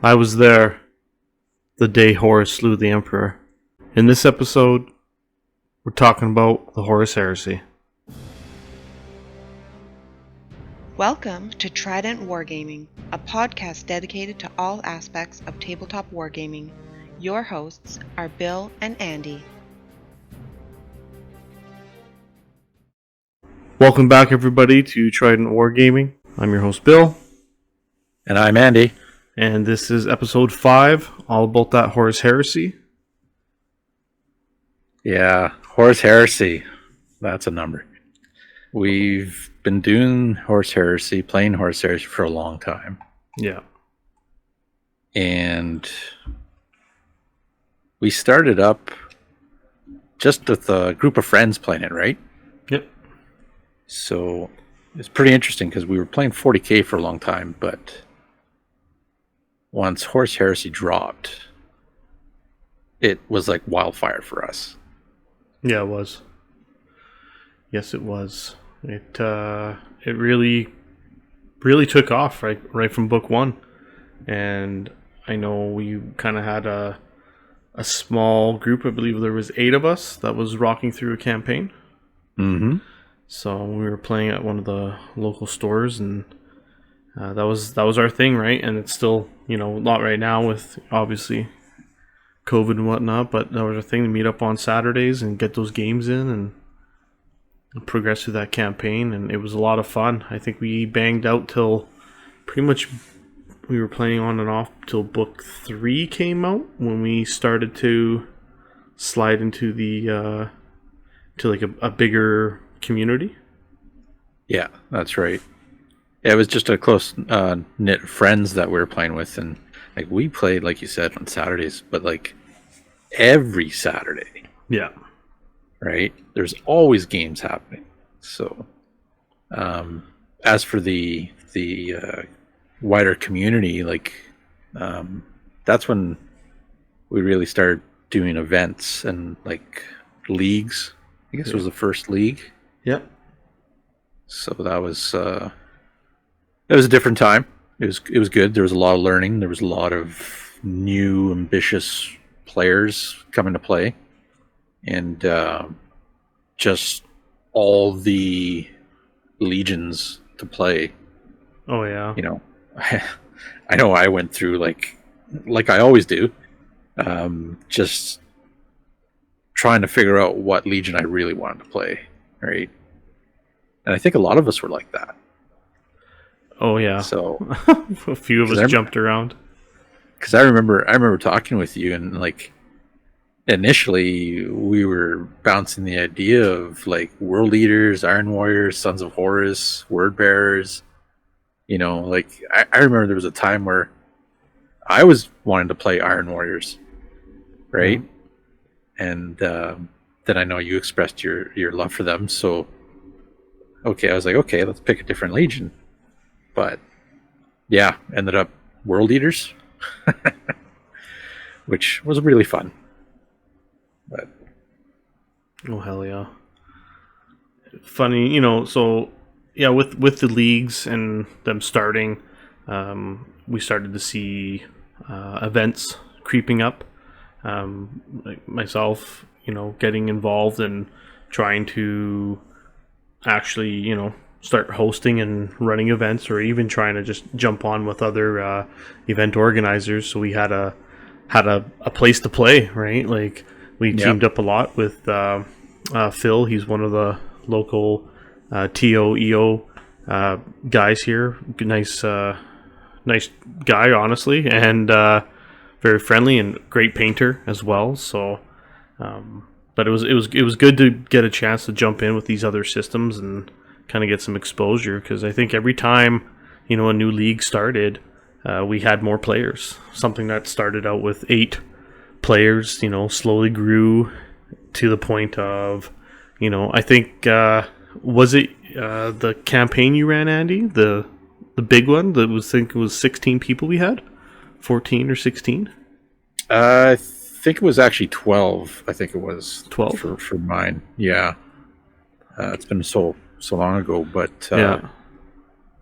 I was there the day Horus slew the Emperor. In this episode, we're talking about the Horus Heresy. Welcome to Trident Wargaming, a podcast dedicated to all aspects of tabletop wargaming. Your hosts are Bill and Andy. Welcome back, everybody, to Trident Wargaming. I'm your host, Bill. And I'm Andy. And this is episode 5, all about that Horus Heresy. Yeah, Horus Heresy. That's a number. We've been doing Horus Heresy, playing Horus Heresy for a long time. Yeah. And we started up just with a group of friends playing it, right? Yep. So it's pretty interesting because we were playing 40k for a long time, but once Horus Heresy dropped, it was like wildfire for us. Yeah, it was. Yes, it was. It really took off right from book 1. And I know we kind of had a small group. I believe there was 8 of us that was rocking through a campaign. Mm-hmm. So we were playing at one of the local stores, and that was our thing, right? And it's still, not right now with obviously COVID and whatnot, but that was our thing to meet up on Saturdays and get those games in and progress through that campaign. And it was a lot of fun. I think we banged out till pretty much we were playing on and off till book 3 came out, when we started to slide into the to like a bigger community. Yeah, that's right. Yeah, it was just a close knit friends that we were playing with, and like we played, like you said, on Saturdays, but like every Saturday. Yeah. Right? There's always games happening. So as for the wider community, like that's when we really started doing events and like leagues. I guess it was the first league. Yep. So that was it was a different time. It was good. There was a lot of learning. There was a lot of new, ambitious players coming to play, and just all the legions to play. Oh yeah. I know I went through like I always do, just trying to figure out what legion I really wanted to play, right? And I think a lot of us were like that. Oh yeah. So a few of us jumped around. Because I remember talking with you, and like initially we were bouncing the idea of like World Eaters, Iron Warriors, Sons of Horus, Word Bearers. Like I remember there was a time where I was wanting to play Iron Warriors, right? Mm-hmm. And then I know you expressed your love for them, so okay, I was like, okay, let's pick a different legion. But yeah, ended up World Eaters, which was really fun. But oh hell yeah, funny, so yeah, with the leagues and them starting, we started to see events creeping up. Like myself, getting involved and trying to actually, start hosting and running events, or even trying to just jump on with other event organizers. So we had a place to play, right? Like we teamed up a lot with Phil. He's one of the local TOEO guys here. Nice guy, honestly, and very friendly and great painter as well. So, but it was good to get a chance to jump in with these other systems and kind of get some exposure, because I think every time a new league started, we had more players. Something that started out with 8 players, slowly grew to the point of, I think was it the campaign you ran, Andy, the big one that was, I think it was 16 people we had, 14 or 16. I think it was actually 12. I think it was 12 for mine. Yeah, it's been so long ago, but yeah,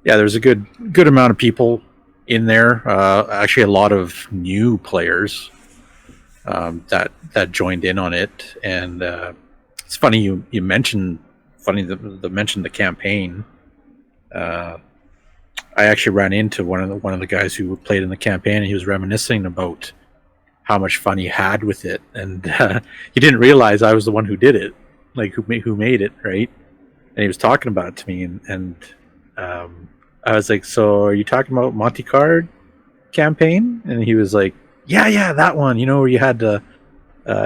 there's a good amount of people in there. Actually, a lot of new players that joined in on it, and it's funny you mentioned the campaign. I actually ran into one of the guys who played in the campaign, and he was reminiscing about how much fun he had with it, and he didn't realize I was the one who did it, like who made it, right? And he was talking about it to me, and I was like, "So, are you talking about Monte Card campaign?" And he was like, "Yeah, that one. You know, where you had to,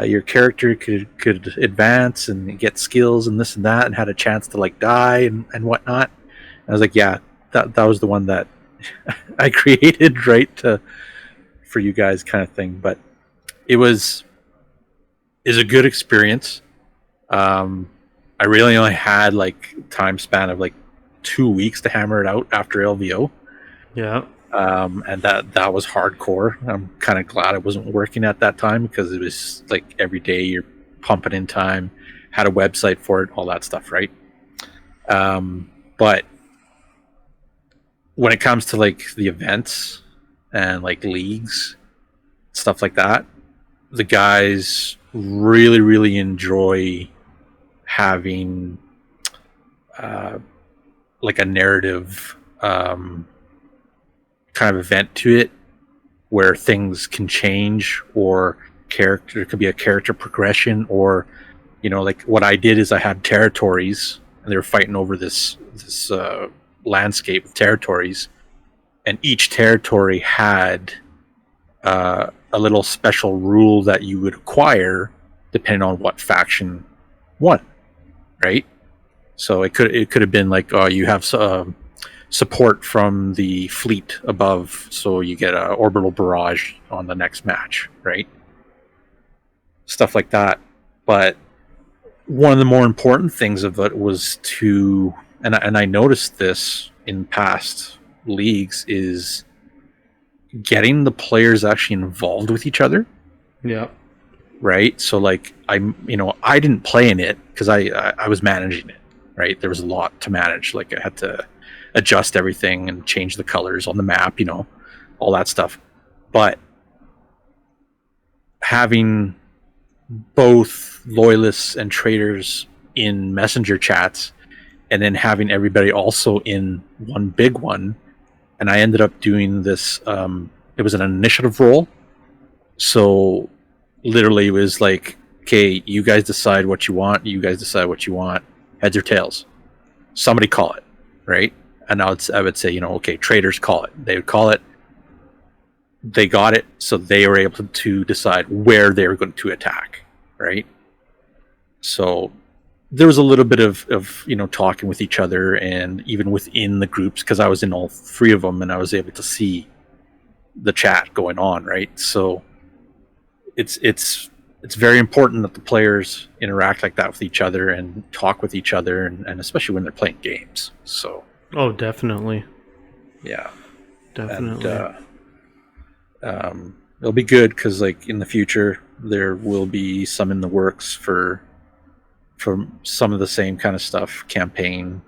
your character could advance and get skills and this and that, and had a chance to like die and whatnot." And I was like, "Yeah, that was the one that I created, right, for you guys, kind of thing." But it is a good experience. I really only had like time span of like 2 weeks to hammer it out after LVO. Yeah. And that was hardcore. I'm kind of glad I wasn't working at that time, because it was like every day you're pumping in time, had a website for it, all that stuff, right? But when it comes to like the events and like leagues, stuff like that, the guys really, really enjoy having like a narrative kind of event to it, where things can change, or character, it could be a character progression, or like what I did is I had territories, and they were fighting over this landscape of territories, and each territory had a little special rule that you would acquire depending on what faction won, right? So it could have been like, you have support from the fleet above, so you get a orbital barrage on the next match, right? Stuff like that. But one of the more important things of it was to, and I noticed this in past leagues, is getting the players actually involved with each other. Yeah. Right. So like I didn't play in it because I was managing it. Right. There was a lot to manage. Like I had to adjust everything and change the colors on the map, all that stuff. But having both loyalists and traitors in messenger chats, and then having everybody also in one big one, and I ended up doing this. It was an initiative roll, so literally it was like, okay, you guys decide what you want. You guys decide what you want. Heads or tails. Somebody call it, right? And I would say, okay, traitors call it. They would call it. They got it, so they were able to decide where they were going to attack, right? So there was a little bit of talking with each other, and even within the groups, because I was in all three of them, and I was able to see the chat going on, right? So it's very important that the players interact like that with each other and talk with each other, and especially when they're playing games. So Definitely. Yeah, Definitely. And it'll be good, because like in the future there will be some in the works for some of the same kind of stuff, campaign,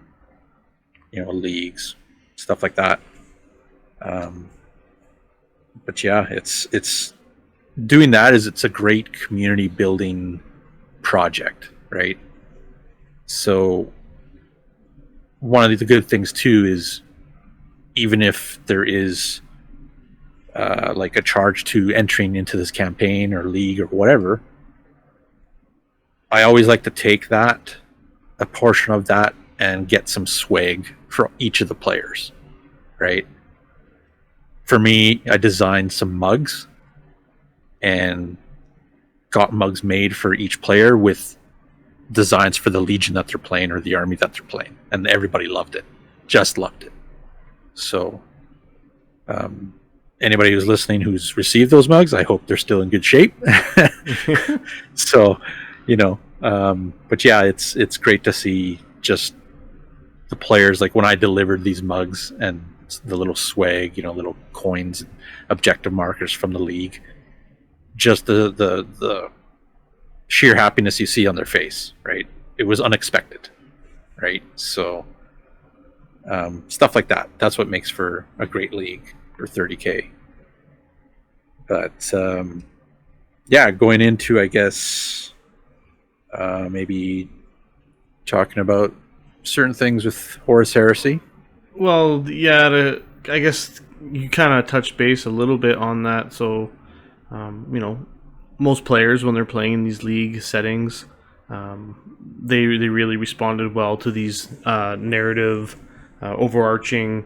leagues, stuff like that. But yeah, it's doing that it's a great community building project, right? So one of the good things too is, even if there is like a charge to entering into this campaign or league or whatever, I always like to take a portion of that, and get some swag for each of the players, right? For me, I designed some mugs and got mugs made for each player with designs for the legion that they're playing or the army that they're playing, and everybody loved it, just loved it. So anybody who's listening who's received those mugs, I hope they're still in good shape. So but yeah, it's great to see just the players, like when I delivered these mugs and the little swag, little coins, objective markers from the league, just the sheer happiness you see on their face, right? It was unexpected, right? So stuff like that's what makes for a great league. or 30K. But yeah, going into, I guess, maybe talking about certain things with Horus Heresy. Well, yeah, I guess you kind of touched base a little bit on that. So, most players, when they're playing in these league settings, they really responded well to these narrative, overarching,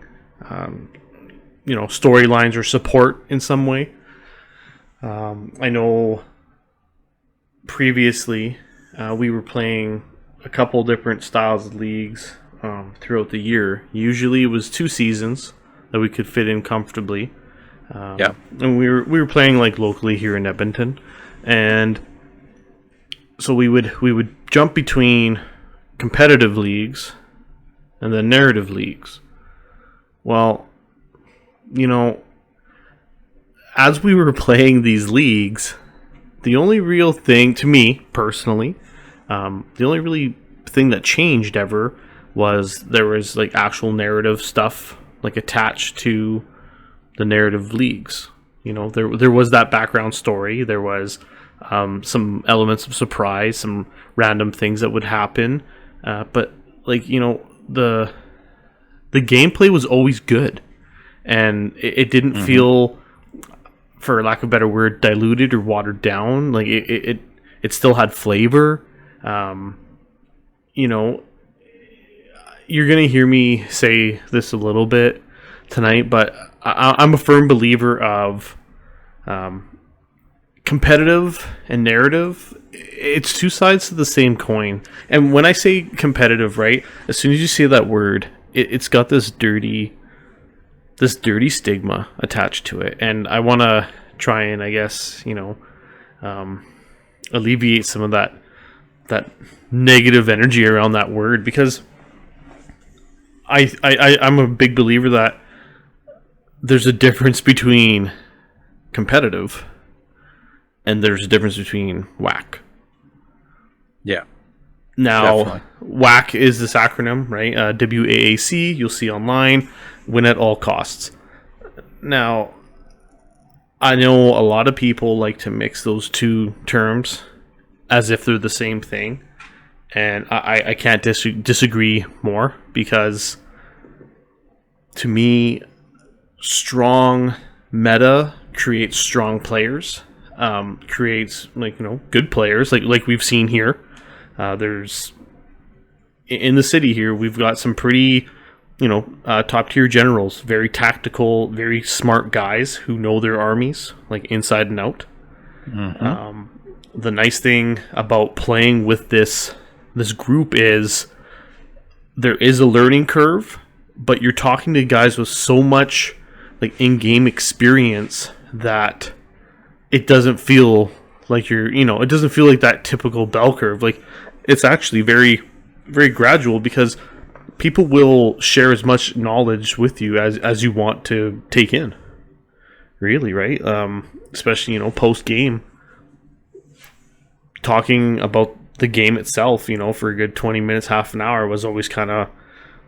storylines or support in some way. I know previously we were playing a couple different styles of leagues throughout the year. Usually it was 2 seasons that we could fit in comfortably. And we were playing like locally here in Edmonton, and so we would jump between competitive leagues and then narrative leagues. Well, as we were playing these leagues, the only real thing to me personally, the only really thing that changed ever was there was like actual narrative stuff like attached to the narrative leagues. There was that background story. There was some elements of surprise, some random things that would happen. But the gameplay was always good, and it didn't feel, for lack of a better word, diluted or watered down. Like it still had flavor. You're gonna hear me say this a little bit tonight, but I'm a firm believer of competitive and narrative. It's 2 sides to the same coin. And when I say competitive, right, as soon as you say that word, it's got this dirty stigma attached to it. And I want to try and, I guess, alleviate some of that negative energy around that word, because I'm a big believer that there's a difference between competitive and there's a difference between WAAC. Yeah. Now, Definitely. WAAC is this acronym, right? WAAC, you'll see online, win at all costs. Now, I know a lot of people like to mix those 2 terms as if they're the same thing. And I can't disagree more, because to me, strong meta creates strong players, creates good players like we've seen here. There's in the city here, we've got some pretty top tier generals, very tactical, very smart guys who know their armies like inside and out. The nice thing about playing with this group is there is a learning curve, but you're talking to guys with so much like in-game experience that it doesn't feel like it doesn't feel like that typical bell curve. Like, it's actually very, very gradual, because people will share as much knowledge with you as you want to take in. Really, right? Especially, post game, talking about the game itself, for a good 20 minutes, half an hour was always kind of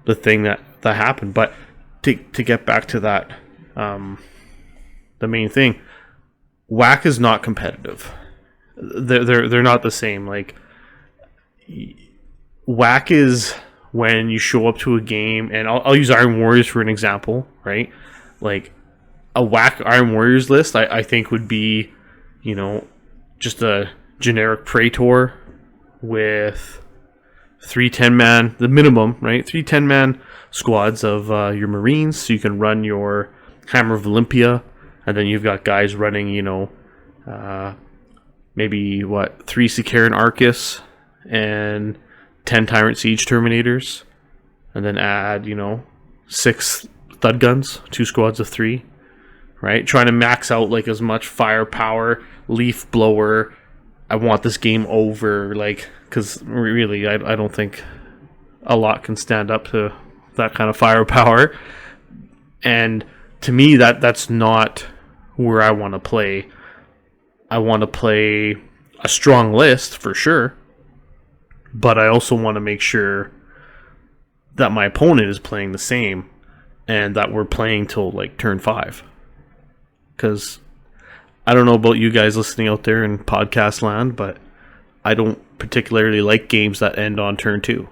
the thing that happened. But to get back to that, the main thing, WAAC is not competitive. They're not the same. Like, WAAC is when you show up to a game, and I'll use Iron Warriors for an example, right? Like, a WAAC Iron Warriors list, I think would be, just a generic Praetor with 3 10-man, the minimum, right? 3 10-man squads of your Marines, so you can run your Hammer of Olympia, and then you've got guys running, maybe 3 Sicaran Arcus and 10 Tyrant Siege Terminators, and then add 6 Thud Guns, 2 squads of 3, right? Trying to max out like as much firepower, Leaf Blower. I want this game over, like, because really, I don't think a lot can stand up to that kind of firepower. And to me, that's not where I want to play. I want to play a strong list for sure, but I also want to make sure that my opponent is playing the same, and that we're playing till like turn 5. because I don't know about you guys listening out there in podcast land, but I don't particularly like games that end on turn 2.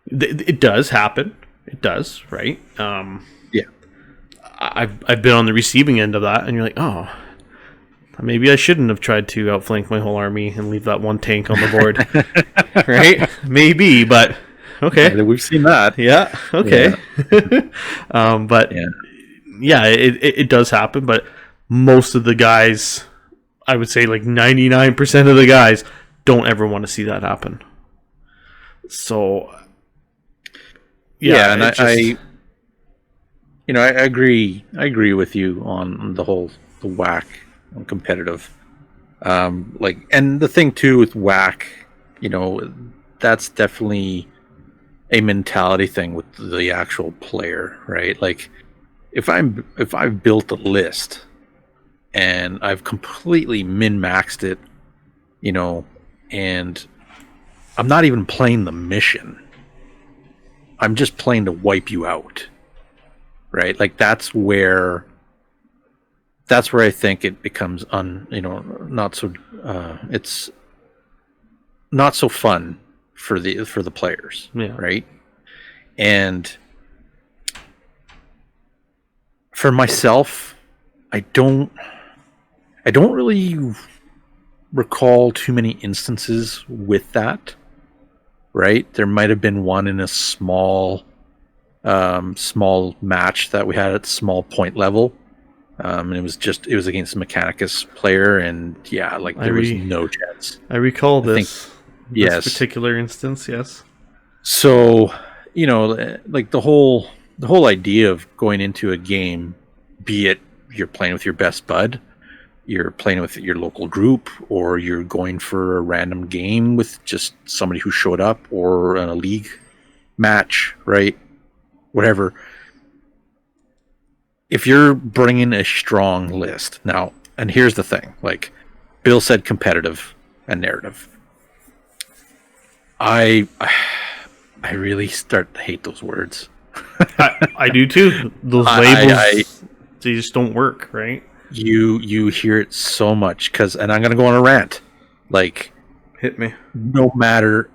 It does happen. It does, right? Yeah. I've been on the receiving end of that, and you're like, oh, maybe I shouldn't have tried to outflank my whole army and leave that one tank on the board, right? Maybe, but okay. Yeah, we've seen that. Yeah. Okay. Yeah. But yeah, it does happen. But most of the guys, I would say like 99% of the guys, don't ever want to see that happen. So yeah, and I agree. I agree with you on the WAAC on competitive. And the thing too with WAAC, that's definitely a mentality thing with the actual player, right? Like if I've built a list and I've completely min-maxed it, and I'm not even playing the mission. I'm just playing to wipe you out. Right? Like that's where I think it becomes not so it's not so fun for the players. Yeah. Right? And for myself, I don't really recall too many instances with that. Right? There might have been one in a small match that we had at small point level. And it was against a Mechanicus player, and there was no chance. I recall this particular instance, yes. So, like the whole idea of going into a game, be it you're playing with your best bud, you're playing with your local group, or you're going for a random game with just somebody who showed up, or a league match, right? Whatever. If you're bringing a strong list now, and here's the thing, like Bill said, competitive and narrative. I really start to hate those words. I do too. Those labels, they just don't work, right? You hear it so much and I'm gonna go on a rant. Like, hit me. No matter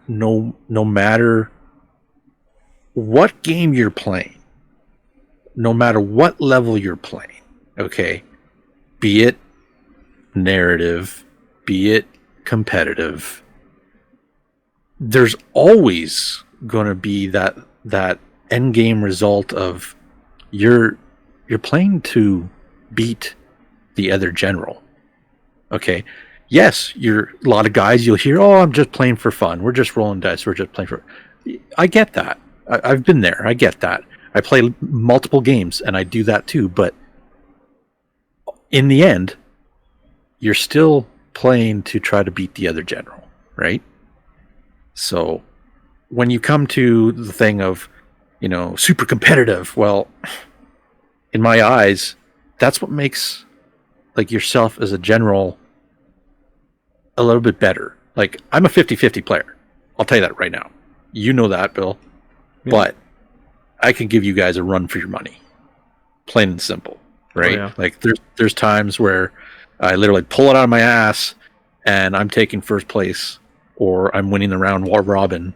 what game you're playing, no matter what level you're playing, okay, be it narrative, be it competitive, there's always going to be that end game result of you're playing to beat the other general. Okay, yes, a lot of guys you'll hear, oh, I'm just playing for fun, we're just rolling dice, we're just playing for. I get that. I've been there. I get that. I play multiple games and I do that too, but in the end, you're still playing to try to beat the other general, right? So when you come to the thing of, super competitive, well, in my eyes, that's what makes like yourself as a general a little bit better. Like, I'm a 50-50 player. I'll tell you that right now. You know that, Bill. Yeah. But I can give you guys a run for your money. Plain and simple, right? Oh, yeah. Like there's times where I literally pull it out of my ass and I'm taking first place, or I'm winning the round robin,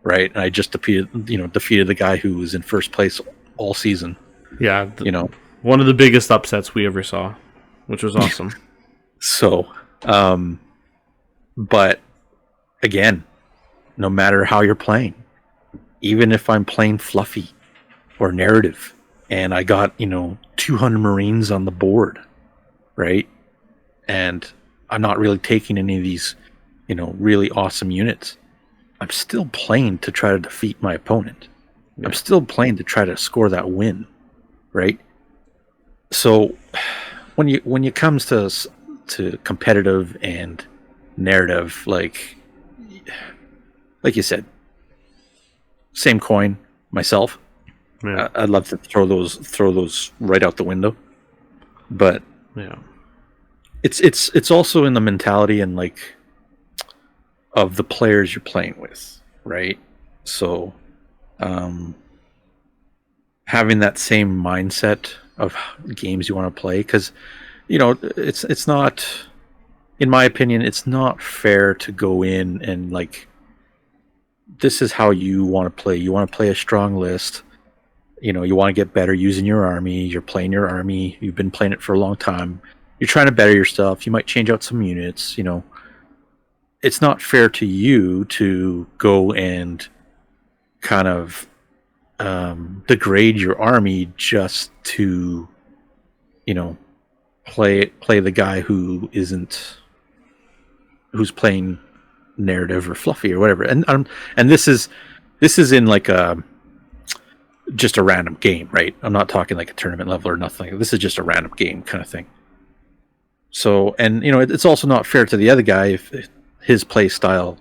right? And I just defeated the guy who was in first place all season. Yeah, one of the biggest upsets we ever saw, which was awesome. So, but again, no matter how you're playing, even if I'm playing fluffy or narrative and I got, 200 Marines on the board, right? And I'm not really taking any of these, really awesome units. I'm still playing to try to defeat my opponent. Yeah. I'm still playing to try to score that win, right? So when you comes to competitive and narrative, like you said, same coin. Myself, yeah. I'd love to throw those right out the window, but yeah, it's also in the mentality and like of the players you're playing with, right? So having that same mindset of games you want to play, because it's not, in my opinion, it's not fair to go in and like, this is how you want to play. You want to play a strong list. You want to get better using your army. You're playing your army. You've been playing it for a long time. You're trying to better yourself. You might change out some units. It's not fair to you to go and kind of degrade your army just to, play the guy who's playing narrative or fluffy or whatever. And this is in like just a random game, right? I'm not talking like a tournament level or nothing. This is just a random game kind of thing. So, and it's also not fair to the other guy if his play style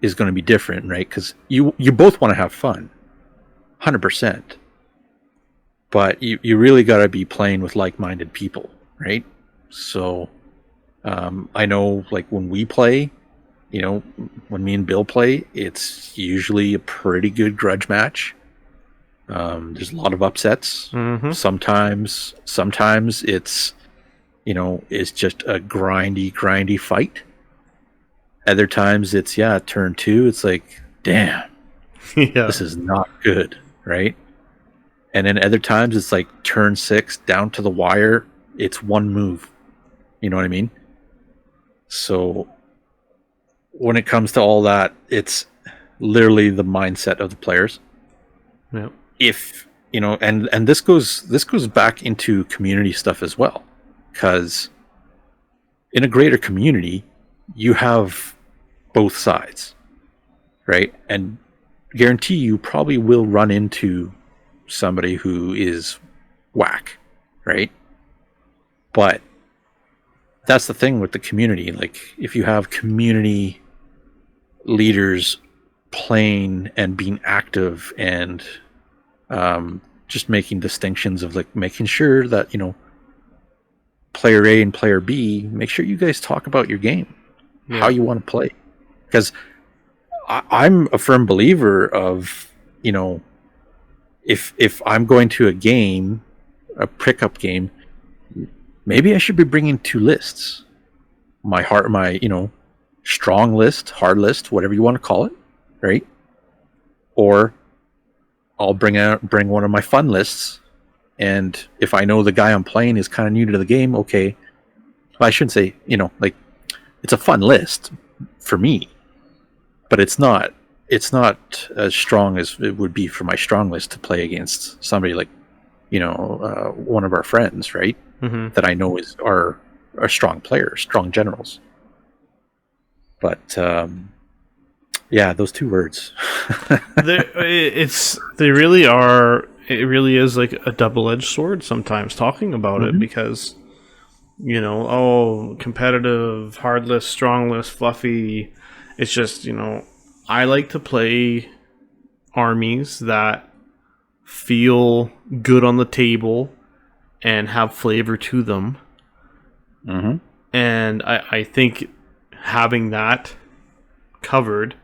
is going to be different, right? Because you both want to have fun, 100%. But you really got to be playing with like-minded people, right? So, I know like when we play, when me and Bill play, it's usually a pretty good grudge match. There's a lot of upsets. Mm-hmm. Sometimes it's, it's just a grindy fight. Other times it's, turn 2, it's like, damn, this is not good, right? And then other times it's like turn 6, down to the wire, it's one move. You know what I mean? So when it comes to all that, it's literally the mindset of the players. Yeah. If and this goes back into community stuff as well, because in a greater community you have both sides, right? And guarantee you probably will run into somebody who is whack, right? But that's the thing with the community. Like, if you have community leaders playing and being active and just making distinctions of like making sure that player A and player B, make sure you guys talk about your game, how you want to play, because I'm a firm believer of if I'm going to a game, a pickup game, maybe I should be bringing 2 lists, my strong list, hard list, whatever you want to call it, right? Or I'll bring one of my fun lists, and if I know the guy I'm playing is kind of new to the game, okay, well, I shouldn't say, like, it's a fun list for me, but it's not as strong as it would be for my strong list to play against somebody like, one of our friends, right? Mm-hmm. That I know are strong players, strong generals. But those 2 words. They really are. It really is like a double-edged sword sometimes talking about it, because competitive, hard list, strong list, fluffy. It's just I like to play armies that feel good on the table and have flavor to them. Mm-hmm. And I think having that covered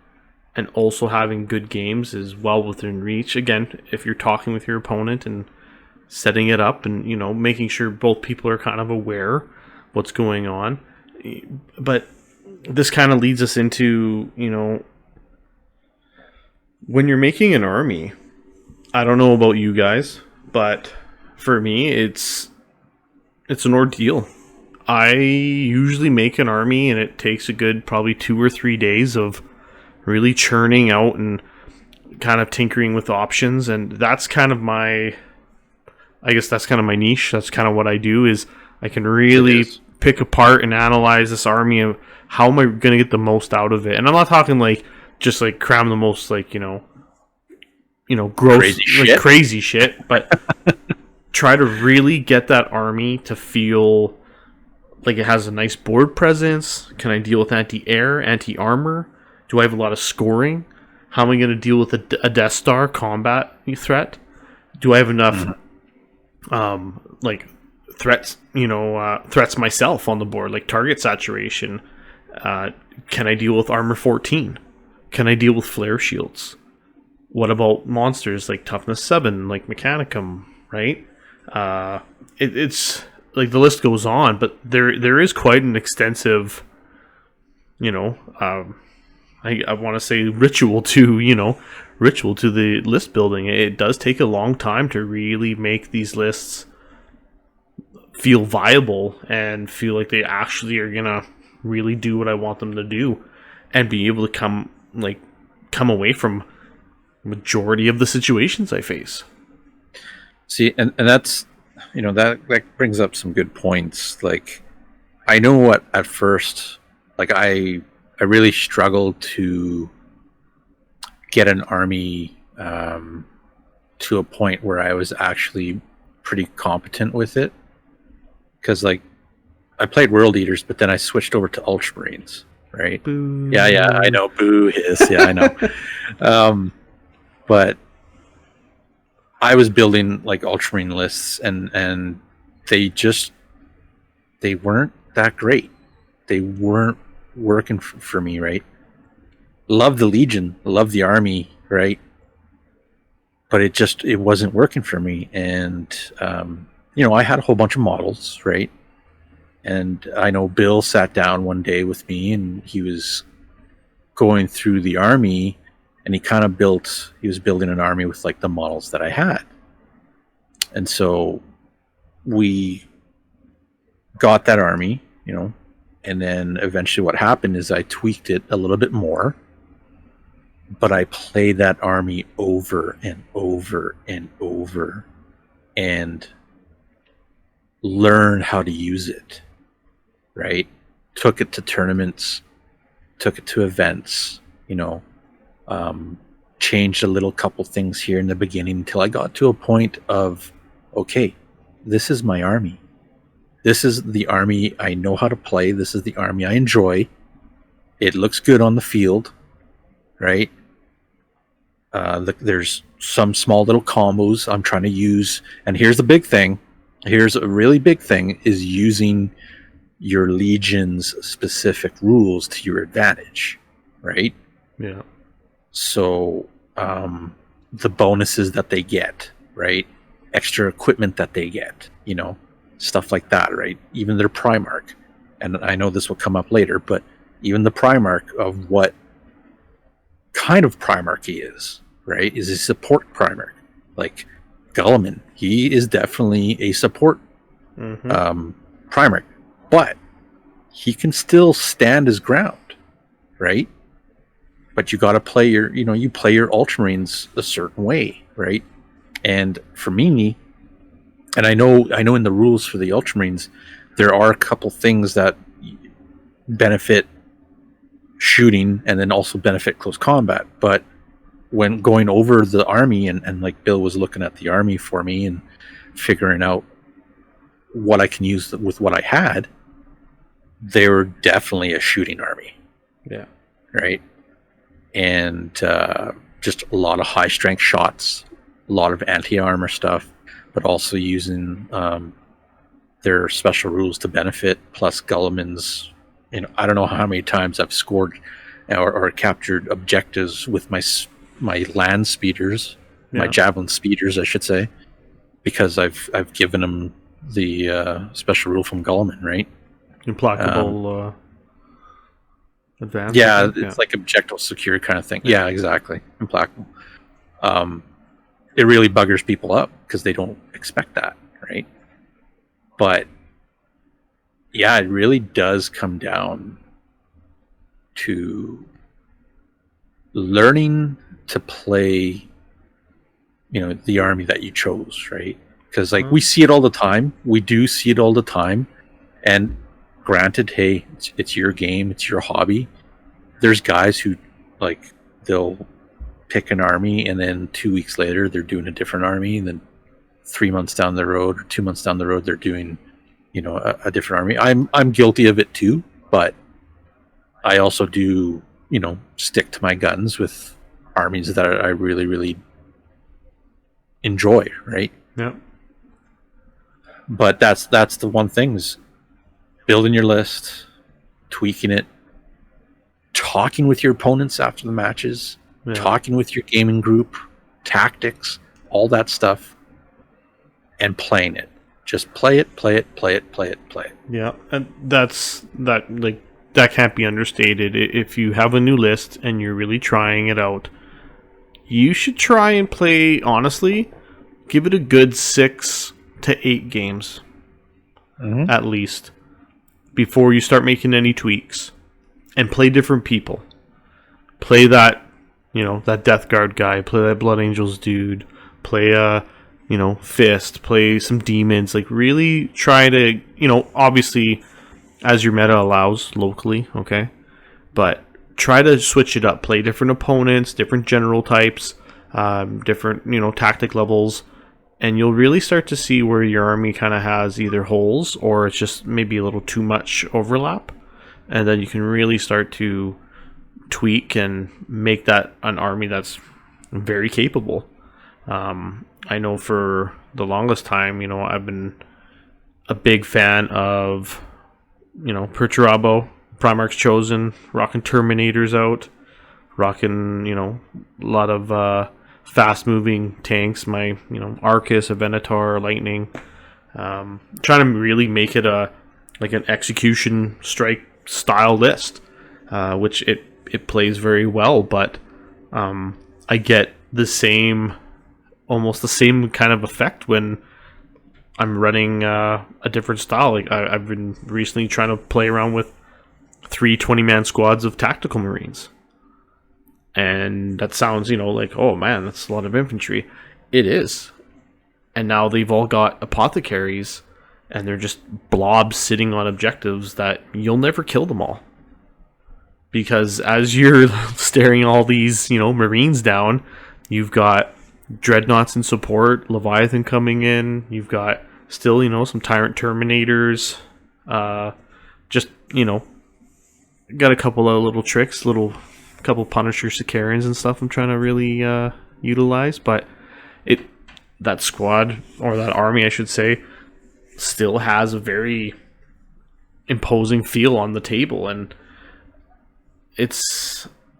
and also having good games is well within reach. Again, if you're talking with your opponent and setting it up and, making sure both people are kind of aware what's going on. But this kind of leads us into, when you're making an army, I don't know about you guys, but for me, it's an ordeal. I usually make an army and it takes a good probably 2 or 3 days of really churning out and kind of tinkering with options, and that's kind of my niche. That's kind of what I do, is I can really pick apart and analyze this army of how am I going to get the most out of it. And I'm not talking like just like cram the most like gross crazy shit, but try to really get that army to feel like it has a nice board presence. Can I deal with anti-air, anti-armor? Do I have a lot of scoring? How am I going to deal with a Death Star combat threat? Do I have enough threats, threats myself on the board, like target saturation? Can I deal with armor 14? Can I deal with flare shields? What about monsters like toughness 7, like Mechanicum, right? it's like the list goes on, but there is quite an extensive, I want to say ritual to the list building. It does take a long time to really make these lists feel viable and feel like they actually are gonna really do what I want them to do, and be able to come away from majority of the situations I face. See, and that's, that brings up some good points. Like, I know what at first, like I really struggled to get an army to a point where I was actually pretty competent with it. Because, like, I played World Eaters, but then I switched over to Ultramarines, right? Boo. Yeah, I know. Boo, hiss. Yeah, I know. But I was building, like, Ultramarine lists, and they weren't that great. They weren't working for me, right? Love the Legion, love the army, right? But it wasn't working for me. And, I had a whole bunch of models, right? And I know Bill sat down one day with me, and he was going through the army, and he was building an army with, like, the models that I had. And so we got that army, and then eventually what happened is I tweaked it a little bit more, but I played that army over and over and over and learned how to use it, right? Took it to tournaments, took it to events, changed a little couple things here in the beginning until I got to a point of, okay, this is my army. This is the army I know how to play. This is the army I enjoy. It looks good on the field, right? There's some small little combos I'm trying to use. And here's the big thing. Here's a really big thing, is using your Legion's specific rules to your advantage, right? Yeah. So the bonuses that they get, right? Extra equipment that they get, stuff like that, right? Even their Primarch. And I know this will come up later, but even the Primarch of what kind of Primarch he is, right? Is a support Primarch. Like Gulliman, he is definitely a support Primarch, but he can still stand his ground, right? But you got to play you play your Ultramarines a certain way, right? And for me, and I know in the rules for the Ultramarines, there are a couple things that benefit shooting and then also benefit close combat. But when going over the army, and like Bill was looking at the army for me and figuring out what I can use with what I had, they were definitely a shooting army. Yeah. Right. And just a lot of high strength shots, a lot of anti-armor stuff, but also using their special rules to benefit, plus Gulliman's. I don't know how many times I've scored or captured objectives with my land speeders, my javelin speeders, I should say, because I've given them the special rule from Gulliman, right? Implacable advance. Yeah, it's like objective secure kind of thing. Yeah, exactly. Implacable. It really buggers people up because they don't expect that, right? But yeah, it really does come down to learning to play, the army that you chose, right? Because we see it all the time. We do see it all the time. And granted, hey, it's your game, it's your hobby. There's guys who, they'll pick an army, and then 2 weeks later, they're doing a different army. And then 3 months down the road, or 2 months down the road, they're doing, a different army. I'm guilty of it too, but I also do, stick to my guns with armies that I really, really enjoy, right? Yeah. But that's the one thing, is building your list, tweaking it, talking with your opponents after the matches, talking with your gaming group, tactics, all that stuff, and playing it. Just play it, play it, play it, play it, play it. Yeah, and that can't be understated. If you have a new list and you're really trying it out, you should try and play, honestly, give it a good 6 to 8 games at least before you start making any tweaks, and play different people. Play that, that Death Guard guy, play that Blood Angels dude, play Fist, play some demons, like really try to, obviously as your meta allows locally, okay? But try to switch it up, play different opponents, different general types, different, tactic levels, and you'll really start to see where your army kind of has either holes or it's just maybe a little too much overlap. And then you can really start to tweak and make that an army that's very capable. I know for the longest time, I've been a big fan of, Perturabo, Primarch's Chosen, rocking Terminators out, rocking, a lot of fast-moving tanks, my, Arcus, a Venator, Lightning. Trying to really make it an execution strike style list, which it plays very well, but I get almost the same kind of effect when I'm running a different style. Like I've been recently trying to play around with 3 20-man squads of tactical marines, and that sounds like, oh man, that's a lot of infantry. It is, and now they've all got apothecaries, and they're just blobs sitting on objectives that you'll never kill them all. Because as you're staring all these, Marines down, you've got Dreadnoughts in support, Leviathan coming in, you've got still, some Tyrant Terminators, just, got a couple of little tricks, couple Punisher Sicarians and stuff I'm trying to really utilize, but that squad, or that army I should say, still has a very imposing feel on the table, and it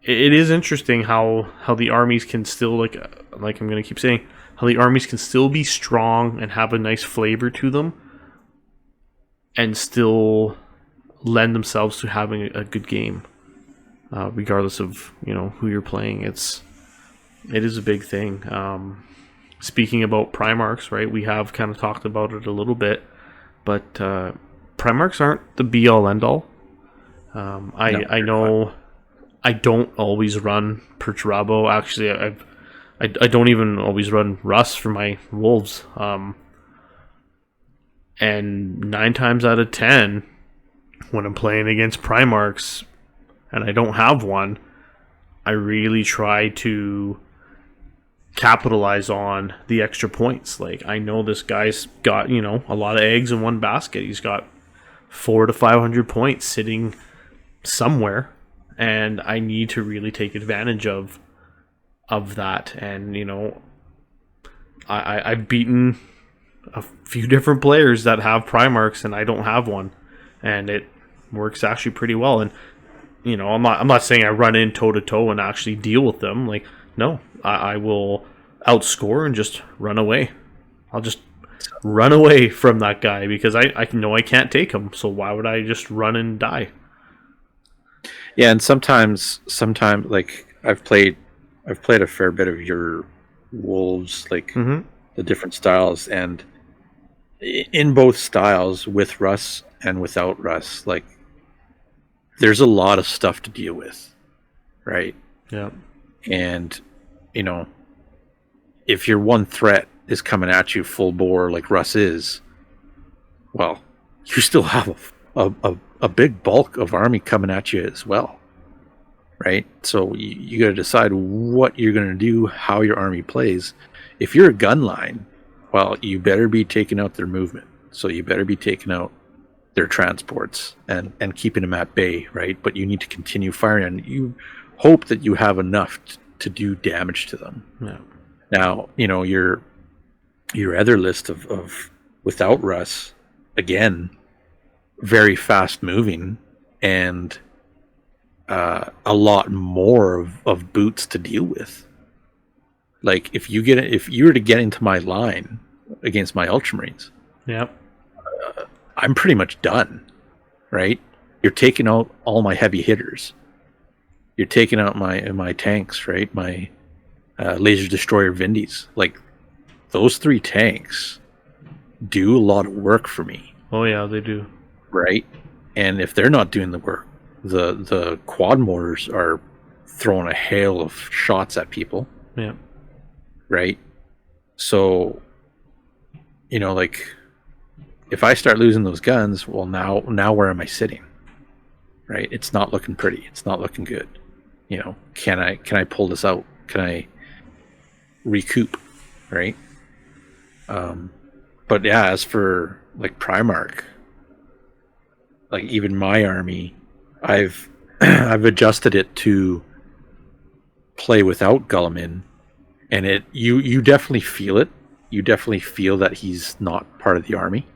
is interesting how the armies can still, like I'm going to keep saying, how the armies can still be strong and have a nice flavor to them and still lend themselves to having a good game, regardless of who you're playing. It is a big thing. Speaking about Primarchs, right, we have kind of talked about it a little bit, but Primarchs aren't the be-all end-all. I know I don't always run Perturabo. Actually, I don't even always run Russ for my Wolves. And 9 times out of 10, when I'm playing against Primarchs and I don't have one, I really try to capitalize on the extra points. Like, I know this guy's got, a lot of eggs in one basket. He's got 400 to 500 points sitting somewhere, and I need to really take advantage of that. And I've beaten a few different players that have Primarchs and I don't have one, and it works actually pretty well. And I'm not saying I run in toe to toe and actually deal with them. Like, no, I will outscore and just run away. I'll just run away from that guy because I know I can't take him. So why would I just run and die? Yeah, and sometimes like I've played a fair bit of your Wolves, like the different styles, and in both styles, with Russ and without Russ, like there's a lot of stuff to deal with, right? Yeah. And if your one threat is coming at you full bore like Russ is, well, you still have a big bulk of army coming at you as well, right? So you got to decide what you're going to do, how your army plays. If you're a gun line, well, you better be taking out their movement. So you better be taking out their transports and keeping them at bay, right? But you need to continue firing, and you hope that you have enough to do damage to them. Yeah. Now, your other list of without Russ, again, very fast moving, and a lot more of boots to deal with. Like if you were to get into my line against my Ultramarines, Yep. I'm pretty much done, right? You're taking out all my heavy hitters. You're taking out my tanks, right? My laser destroyer Vindies. Like, those 3 tanks do a lot of work for me, Oh yeah, they do. right? And if they're not doing the work, the quad mortars are throwing a hail of shots at people, Yeah. right? So, like, if I start losing those guns, well, now where am I sitting? Right? It's not looking pretty. It's not looking good. Can I pull this out? Can I recoup? Right? But yeah, as for like Primarch, like even my army, I've I've adjusted it to play without Gulliman, and you definitely feel it. You definitely feel that he's not part of the army.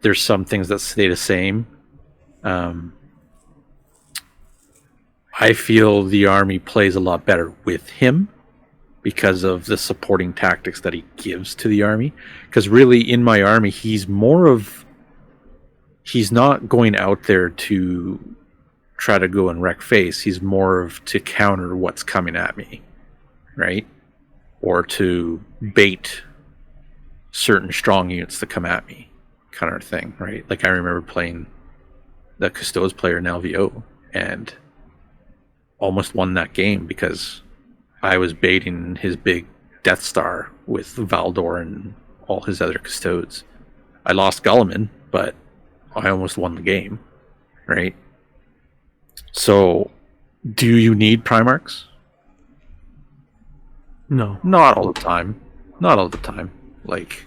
There's some things that stay the same. I feel the army plays a lot better with him because of the supporting tactics that he gives to the army. Because really, in my army, he's not going out there to try to go and wreck face. He's more of to counter what's coming at me, right? Or to bait certain strong units to come at me, kind of thing, right? Like, I remember playing the Custodes player in LVO and almost won that game because I was baiting his big Death Star with Valdor and all his other Custodes. I lost Gulliman, but I almost won the game, right? So, do you need Primarchs? No. Not all the time. Not all the time. Like,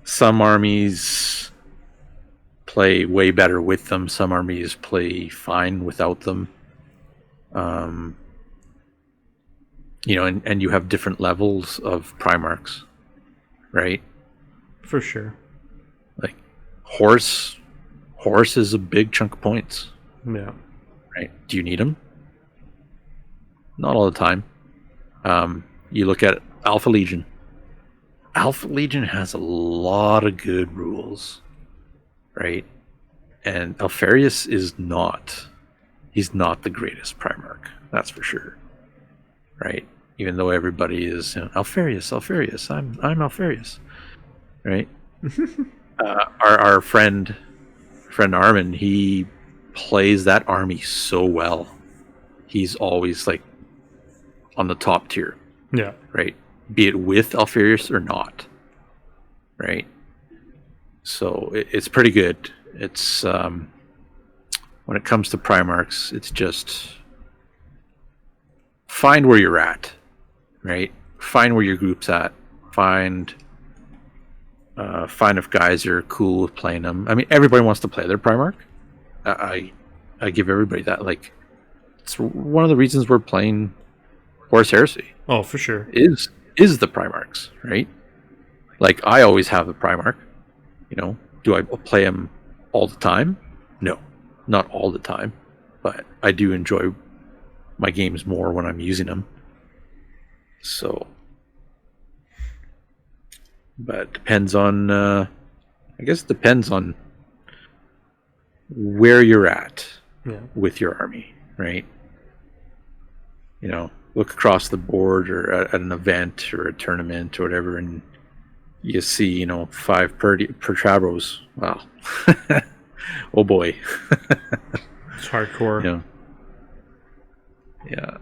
some armies play way better with them. Some armies play fine without them. And you have different levels of Primarchs, right? For sure. Like, Horus is a big chunk of points, Yeah. right? Do you need them? Not all the time. You look at Alpha Legion. Alpha Legion has a lot of good rules, right? And Alfarius is not. He's not the greatest Primarch, that's for sure, right? Even though everybody is Alfarius, I'm Alfarius, right? Our friend Armin, he plays that army so well. He's always like on the top tier. Yeah. Right? Be it with Alfarius or not. Right? So it's pretty good. It's when it comes to Primarchs, it's just find where you're at. Right? Find where your group's at. Find if guys are cool with playing them. I mean, everybody wants to play their Primarch. I give everybody that. Like, it's one of the reasons we're playing Horus Heresy. Oh, for sure. Is the Primarchs, right? Like, I always have the Primarch. Do I play him all the time? No, not all the time. But I do enjoy my games more when I'm using them. So, but it depends on, I guess it depends on where you're at with your army, right? Look across the board or at an event or a tournament or whatever, and you see, 5 per Chabros. Wow. Oh boy. It's hardcore. Yeah.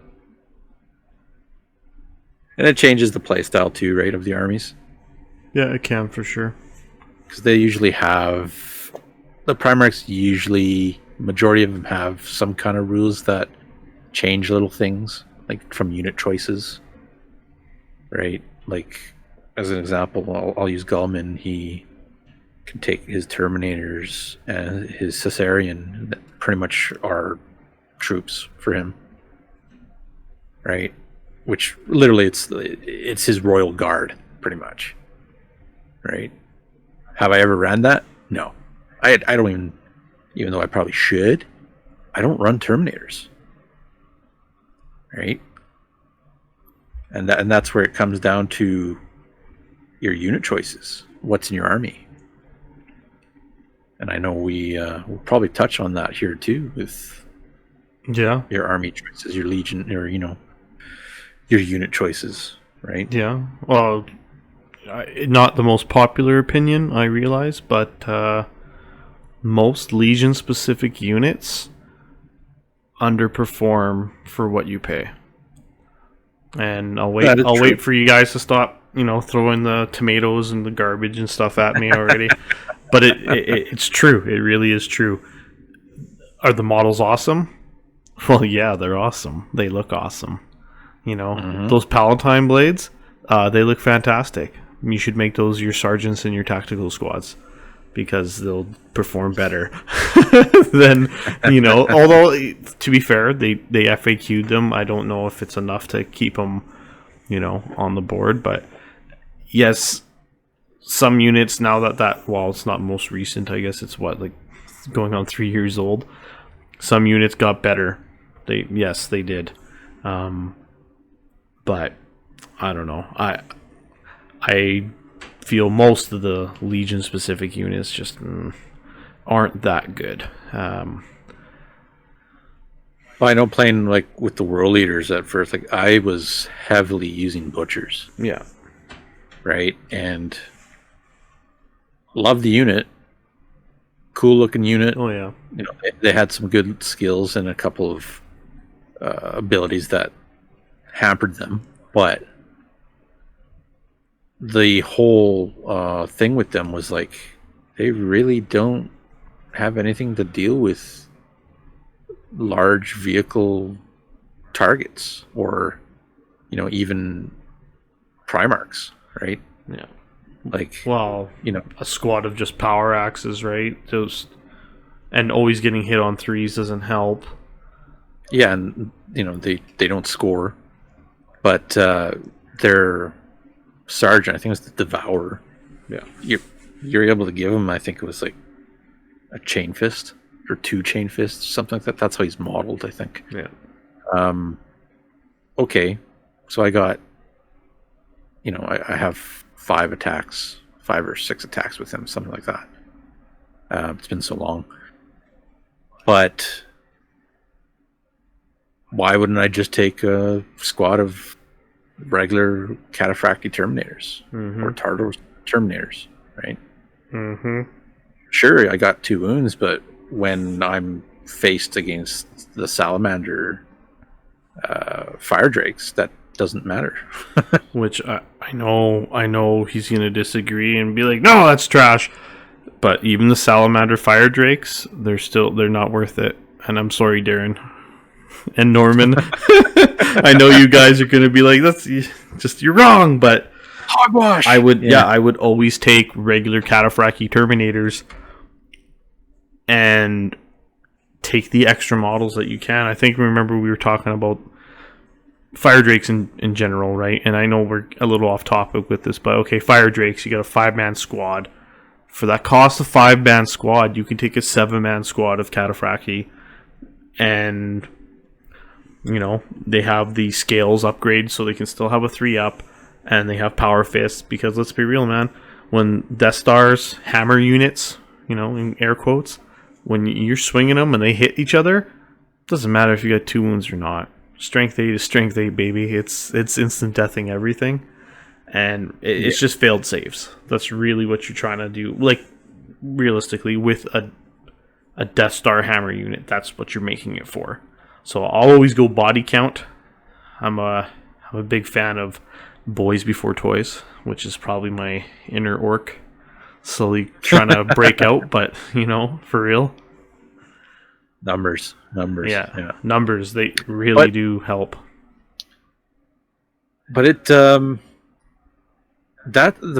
And it changes the play style too, right, of the armies. Yeah, it can for sure. Because they usually have the Primarchs. Usually, majority of them have some kind of rules that change little things, like from unit choices, right? Like, as an example, I'll use Gullman. He can take his Terminators and his Caesarian that pretty much are troops for him, right? Which literally it's his Royal Guard, pretty much, right? Have I ever ran that? No, I don't even though I probably should. I don't run Terminators, right? And that's where it comes down to your unit choices. What's in your army, And I know we'll probably touch on that here too with your army choices, your legion, or your unit choices, right? Yeah. Well, not the most popular opinion, I realize, but most Legion-specific units underperform for what you pay. And I'll wait for you guys to stop, throwing the tomatoes and the garbage and stuff at me already. But it's true. It really is true. Are the models awesome? Well, yeah, they're awesome. They look awesome. Those Palatine blades, they look fantastic. You should make those your sergeants and your tactical squads, because they'll perform better than, although, to be fair, they FAQ'd them. I don't know if it's enough to keep them, on the board. But yes, some units, now that while it's not most recent, I guess it's going on 3 years old, some units got better. They did. But I don't know. I feel most of the Legion specific units just aren't that good. Well, I know playing with the world leaders at first, I was heavily using butchers. Yeah. Right? And love the unit. Cool looking unit. Oh yeah. They had some good skills and a couple of abilities that hampered them, but the whole thing with them was they really don't have anything to deal with large vehicle targets or even Primarchs, right? Yeah. A squad of just power axes, right? And always getting hit on threes doesn't help. Yeah, and they don't score, but their sergeant, I think it was the Devourer. Yeah, you're able to give him, I think it was a chain fist or 2 chain fists, something like that. That's how he's modeled, I think. Yeah. Okay, so I got, I have 5 or 6 attacks with him, something like that. It's been so long, but why wouldn't I just take a squad of regular Cataphractii Terminators or Tardos Terminators, right? Mm-hmm. Sure, I got 2 wounds, but when I'm faced against the Salamander Fire Drakes, that doesn't matter. Which I know he's going to disagree and be like, no, that's trash. But even the Salamander Fire Drakes, they're not worth it. And I'm sorry, Darren. And Norman, I know you guys are going to be like, you're wrong, but hogwash. I would always take regular Cataphractii Terminators and take the extra models that you can. I think, remember, we were talking about Fire Drakes in general, right? And I know we're a little off topic with this, but okay, Fire Drakes, you got a 5-man squad. For that cost of 5-man squad, you can take a 7-man squad of Cataphractii, and they have the scales upgrade, so they can still have a 3-up, and they have power fists, because let's be real, man, when Death Star's hammer units, in air quotes, when you're swinging them and they hit each other, doesn't matter if you got 2 wounds or not. Strength 8 is strength 8, baby. It's instant deathing everything, and it's just failed saves. That's really what you're trying to do. Realistically, with a Death Star hammer unit, that's what you're making it for. So I'll always go body count. I'm a big fan of Boys Before Toys, which is probably my inner orc slowly trying to break out, but for real. Numbers. Yeah. Numbers, they really do help. But the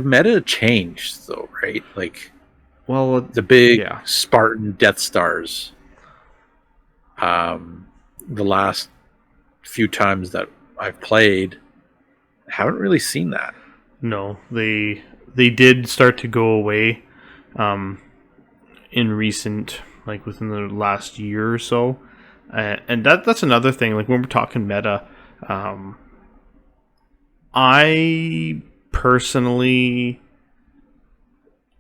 meta changed though, right? The big Spartan Death Stars. The last few times that I've played, I haven't really seen that. No, they did start to go away in recent, within the last year or so. And that's another thing, when we're talking meta, I personally,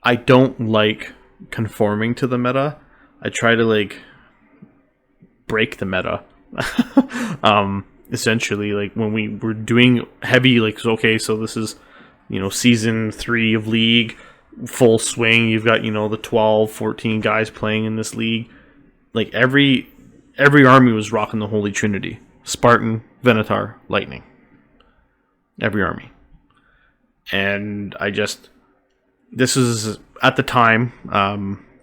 I don't like conforming to the meta. I try to like break the meta. Essentially, like when we were doing heavy, like, okay, so this is, season 3 of League, full swing. You've got, the 12, 14 guys playing in this league. Like every army was rocking the Holy Trinity: Spartan, Venator, Lightning. Every army. And this is at the time,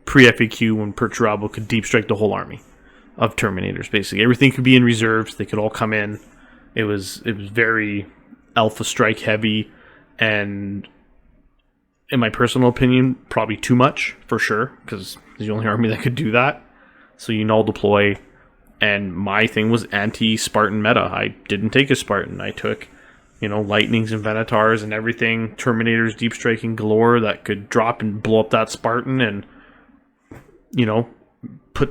pre-FAQ, when Perturabo could deep strike the whole army of Terminators. Basically, everything could be in reserves. They could all come in. It was very Alpha Strike heavy, and in my personal opinion, probably too much for sure, because it's the only army that could do that. So you null deploy, and my thing was anti-Spartan meta. I didn't take a Spartan. I took, Lightnings and Venatars and everything, Terminators, deep striking galore that could drop and blow up that Spartan, and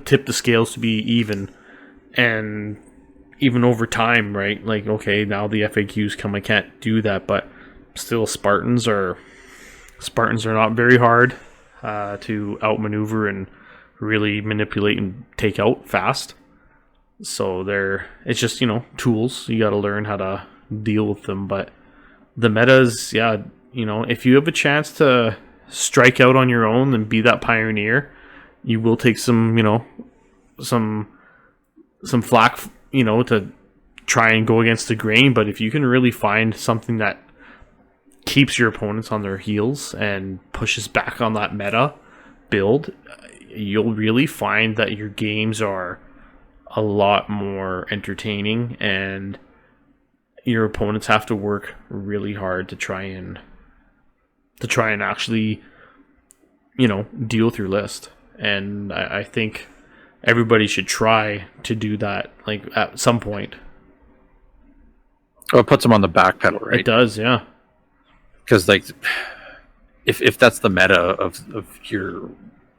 tip the scales to be even. And even over time, right? Like, okay, now the FAQs come, I can't do that, but still Spartans are not very hard to outmaneuver and really manipulate and take out fast. So it's just, tools. You got to learn how to deal with them. But the metas, yeah, if you have a chance to strike out on your own and be that pioneer, you will take some flack, to try and go against the grain. But if you can really find something that keeps your opponents on their heels and pushes back on that meta build, you'll really find that your games are a lot more entertaining, and your opponents have to work really hard to try and actually, deal with your list. And I think everybody should try to do that, like, at some point. Oh, it puts them on the back pedal, right? It does, yeah. Because, like, if that's the meta of your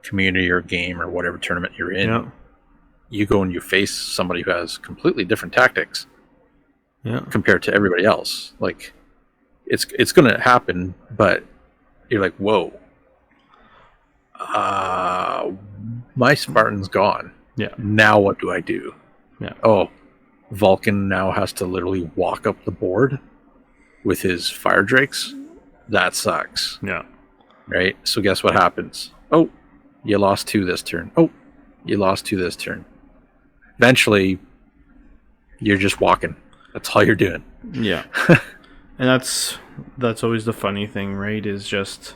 community or game or whatever tournament you're in, yeah, you go and you face somebody who has completely different tactics, yeah, compared to everybody else. Like, it's going to happen, but you're like, whoa, my Spartan's gone. Yeah. Now what do I do? Yeah. Oh, Vulcan now has to literally walk up the board with his fire drakes. That sucks. Yeah. Right? So guess what happens? Oh, you lost 2 this turn. Oh, you lost 2 this turn. Eventually, you're just walking. That's all you're doing. Yeah. And that's always the funny thing, right? Is just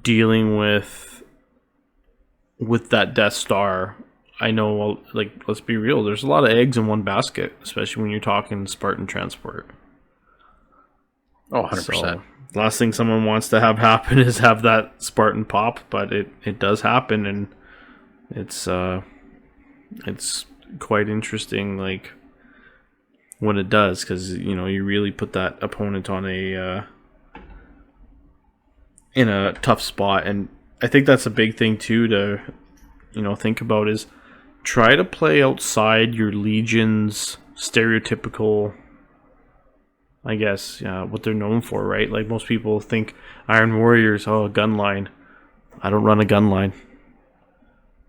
dealing with that Death Star. I know, like, let's be real, there's a lot of eggs in one basket, especially when you're talking Spartan transport. Oh, 100%. So, the last thing someone wants to have happen is have that Spartan pop, but it does happen, and it's quite interesting, like, when it does, because you really put that opponent on in a tough spot. And I think that's a big thing too to think about, is try to play outside your Legion's stereotypical, I guess, what they're known for, right? Like, most people think Iron Warriors, a gun line. I don't run a gun line.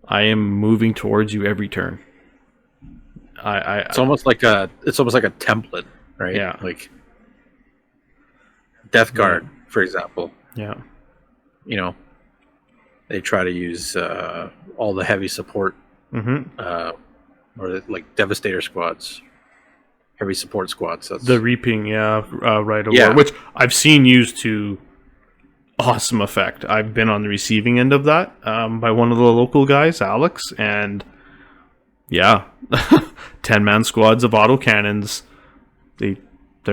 I am moving towards you every turn. It's almost like a template, right? Yeah. Like Death Guard, for example. Yeah. They try to use all the heavy support, or like Devastator squads, heavy support squads. That's the Reaping, right away, Yeah. which I've seen used to awesome effect. I've been on the receiving end of that by one of the local guys, Alex, and yeah, 10-man squads of autocannons. They're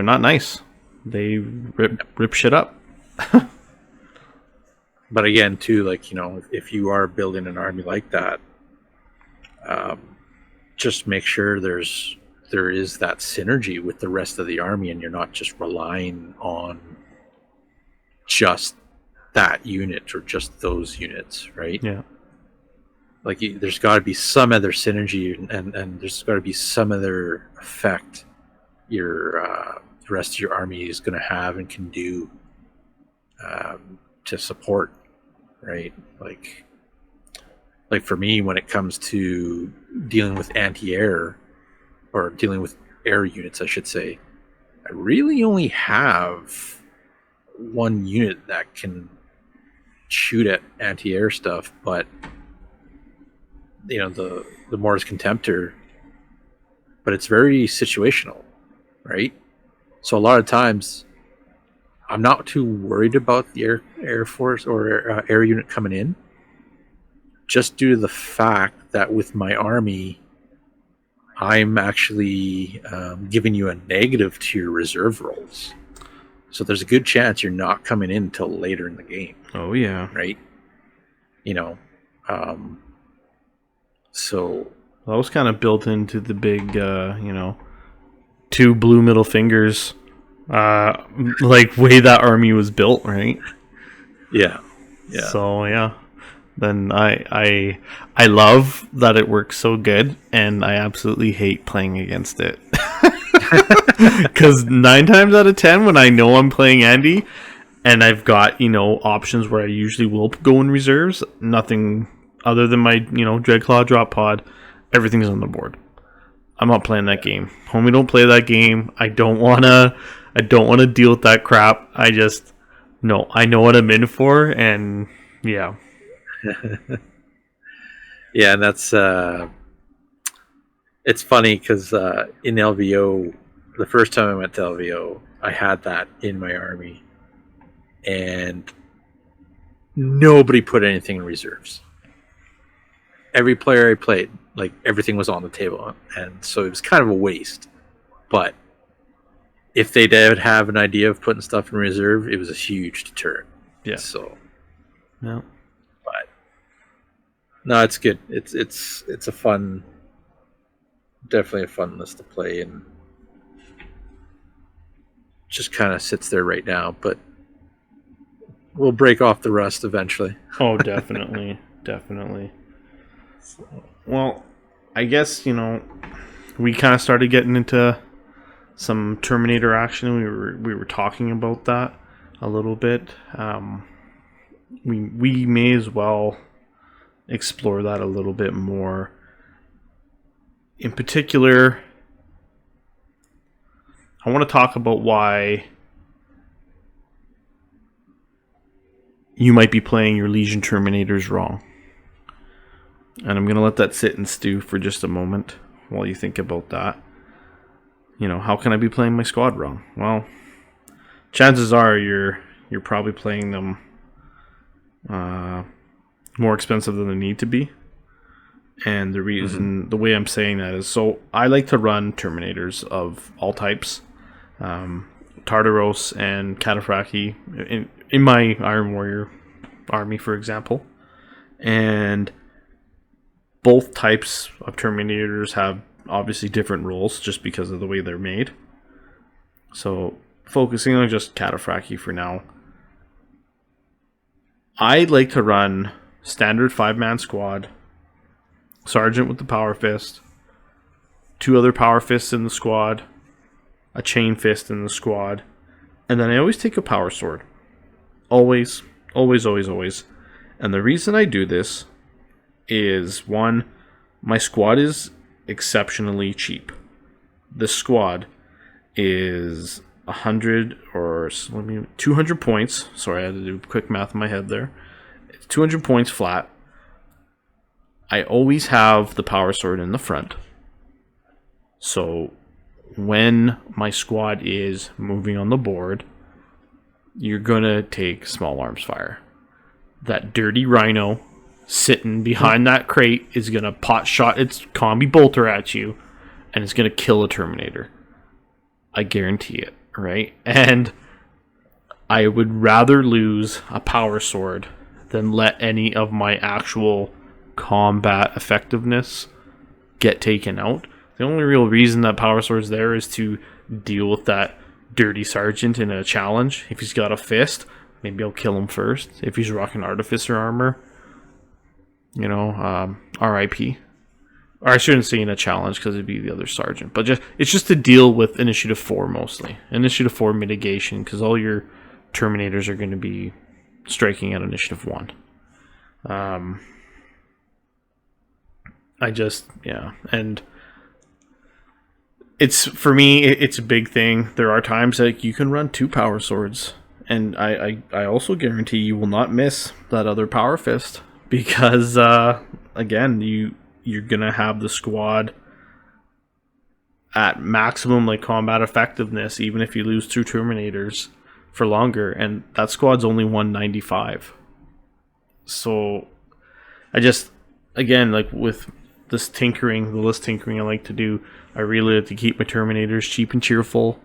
not nice. They rip shit up. But again, too, like, if you are building an army like that, just make sure there is that synergy with the rest of the army, and you're not just relying on just that unit or just those units, right? Yeah. Like, there's got to be some other synergy, and there's got to be some other effect the rest of your army is going to have and can do to support right? Like for me, when it comes to dealing with anti-air, or dealing with air units, I should say, I really only have one unit that can shoot at anti-air stuff, but the Mortis Contemptor, but it's very situational, right? So a lot of times I'm not too worried about the air force or air unit coming in, just due to the fact that with my army, I'm actually giving you a negative to your reserve rolls. So there's a good chance you're not coming in until later in the game. Oh, yeah. Right? So... That was kind of built into the big, two blue middle fingers, like way that army was built, right? Yeah. So, yeah. Then I love that it works so good, and I absolutely hate playing against it. Because 9 times out of 10, when I know I'm playing Andy, and I've got, options where I usually will go in reserves, nothing other than my, Dreadclaw drop pod, everything's on the board. I'm not playing that game. Homie, don't play that game. I don't wanna deal with that crap. I know what I'm in for, and yeah. Yeah, and that's it's funny because in LVO, the first time I went to LVO, I had that in my army, and nobody put anything in reserves. Every player I played, like, everything was on the table, and so it was kind of a waste. But if they did have an idea of putting stuff in reserve, it was a huge deterrent. Yeah. So, No. but no, it's good. It's a fun, definitely a fun list to play, and just kind of sits there right now. But we'll break off the rust eventually. Oh, definitely, definitely. Well, I guess, we kind of started getting into some Terminator action. We were talking about that a little bit. We may as well explore that a little bit more. In particular, I want to talk about why you might be playing your Legion Terminators wrong. And I'm going to let that sit and stew for just a moment while you think about that. How can I be playing my squad wrong? Well, chances are you're probably playing them more expensive than they need to be. And the reason, the way I'm saying that is, so I like to run Terminators of all types. Tartaros and Cataphracti in my Iron Warrior army, for example. And both types of Terminators have obviously different roles just because of the way they're made. So focusing on just Cataphracti for now. I like to run standard 5-man squad, Sergeant with the Power Fist, 2 other Power Fists in the squad, a Chain Fist in the squad, and then I always take a Power Sword. Always, always, always, always. And the reason I do this is, one, my squad is exceptionally cheap. This squad is 100 or 200 points. Sorry, I had to do quick math in my head there. It's 200 points flat. I always have the Power Sword in the front. So when my squad is moving on the board, you're gonna take small arms fire. That dirty Rhino sitting behind that crate is going to pot shot its combi bolter at you, and it's going to kill a Terminator. I guarantee it, right? And I would rather lose a Power Sword than let any of my actual combat effectiveness get taken out. The only real reason that Power Sword's there is to deal with that dirty Sergeant in a challenge. If he's got a fist, maybe I'll kill him first. If he's rocking Artificer armor, RIP. Or I shouldn't say in a challenge because it'd be the other sergeant. But it's just to deal with Initiative 4 mostly. Initiative 4 mitigation, because all your Terminators are going to be striking at Initiative 1. I just, yeah, and it's, for me, it's a big thing. There are times that you can run 2 power swords, and I also guarantee you will not miss that other power fist, because again, you're gonna have the squad at maximum like combat effectiveness, even if you lose 2 Terminators for longer, and that squad's only 195. So I just, again, like with this tinkering, the list tinkering I like to do, I really like to keep my Terminators cheap and cheerful.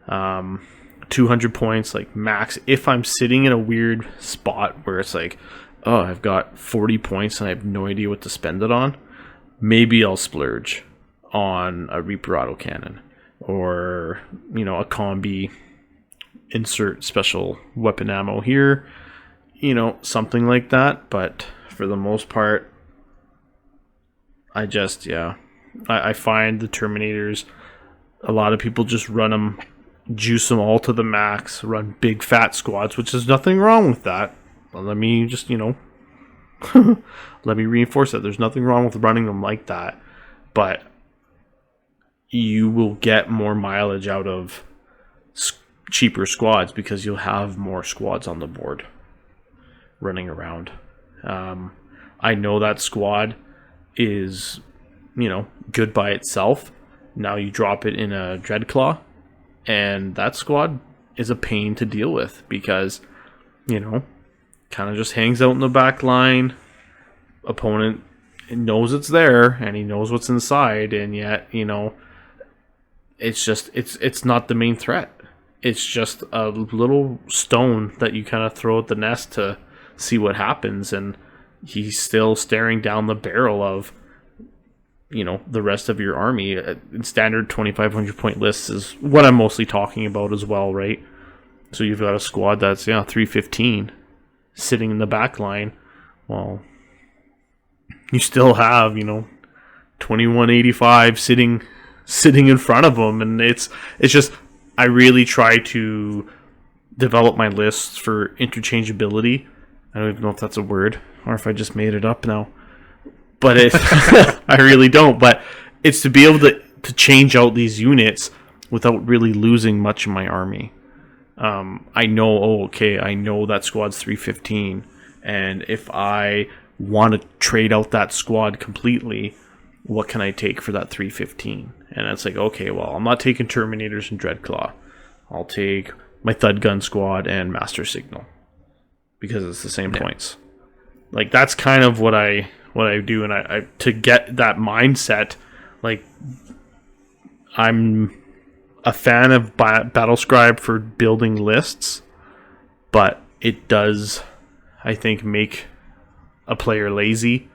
200 points, like max. If I'm sitting in a weird spot where it's like, oh, I've got 40 points and I have no idea what to spend it on, maybe I'll splurge on a Reaper autocannon, or, you know, a combi, insert special weapon ammo here, you know, something like that. But for the most part, I just, yeah, I find the Terminators, a lot of people just run them, juice them all to the max, run big fat squads, which is nothing wrong with that. Let me just, you know, let me reinforce that. There's nothing wrong with running them like that. But you will get more mileage out of cheaper squads because you'll have more squads on the board running around. I know that squad is, you know, good by itself. Now you drop it in a Dreadclaw, and that squad is a pain to deal with because, you know, kind of just hangs out in the back line. Opponent knows it's there, and he knows what's inside, and yet, you know, it's just, it's not the main threat. It's just a little stone that you kind of throw at the nest to see what happens, and he's still staring down the barrel of, you know, the rest of your army. In standard 2,500 point lists is what I'm mostly talking about as well, right? So you've got a squad that's, yeah, 315 sitting in the back line. Well, you still have, you know, 2185 sitting in front of them, and it's just, I really try to develop my lists for interchangeability. I don't even know if that's a word or if I just made it up now, but I really don't. But it's to be able to change out these units without really losing much of my army. I know, I know that squad's 315, and if I want to trade out that squad completely, what can I take for that 315? And it's like, okay, well, I'm not taking Terminators and Dreadclaw. I'll take my Thud Gun squad and Master Signal, because it's the same points. Like, that's kind of what I do, and I to get that mindset, like, I'm a fan of Battlescribe for building lists, but it does, I think, make a player lazy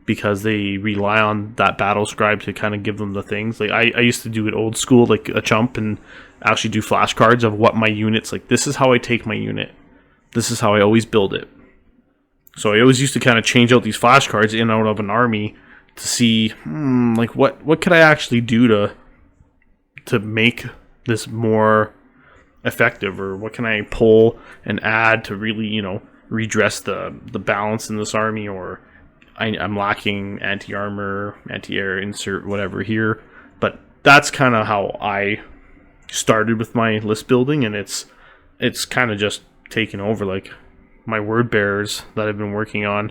because they rely on that Battlescribe to kind of give them the things. Like, I used to do it old school, like a chump, and actually do flashcards of what my units, like, this is how I take my unit. This is how I always build it. So I always used to kind of change out these flashcards in and out of an army to see, like, what could I actually do to make this more effective, or what can I pull and add to really, you know, redress the balance in this army, or I'm lacking anti-armor, anti-air, insert, whatever here. But that's kind of how I started with my list building, and it's kind of just taken over. Like, my word bearers that I've been working on,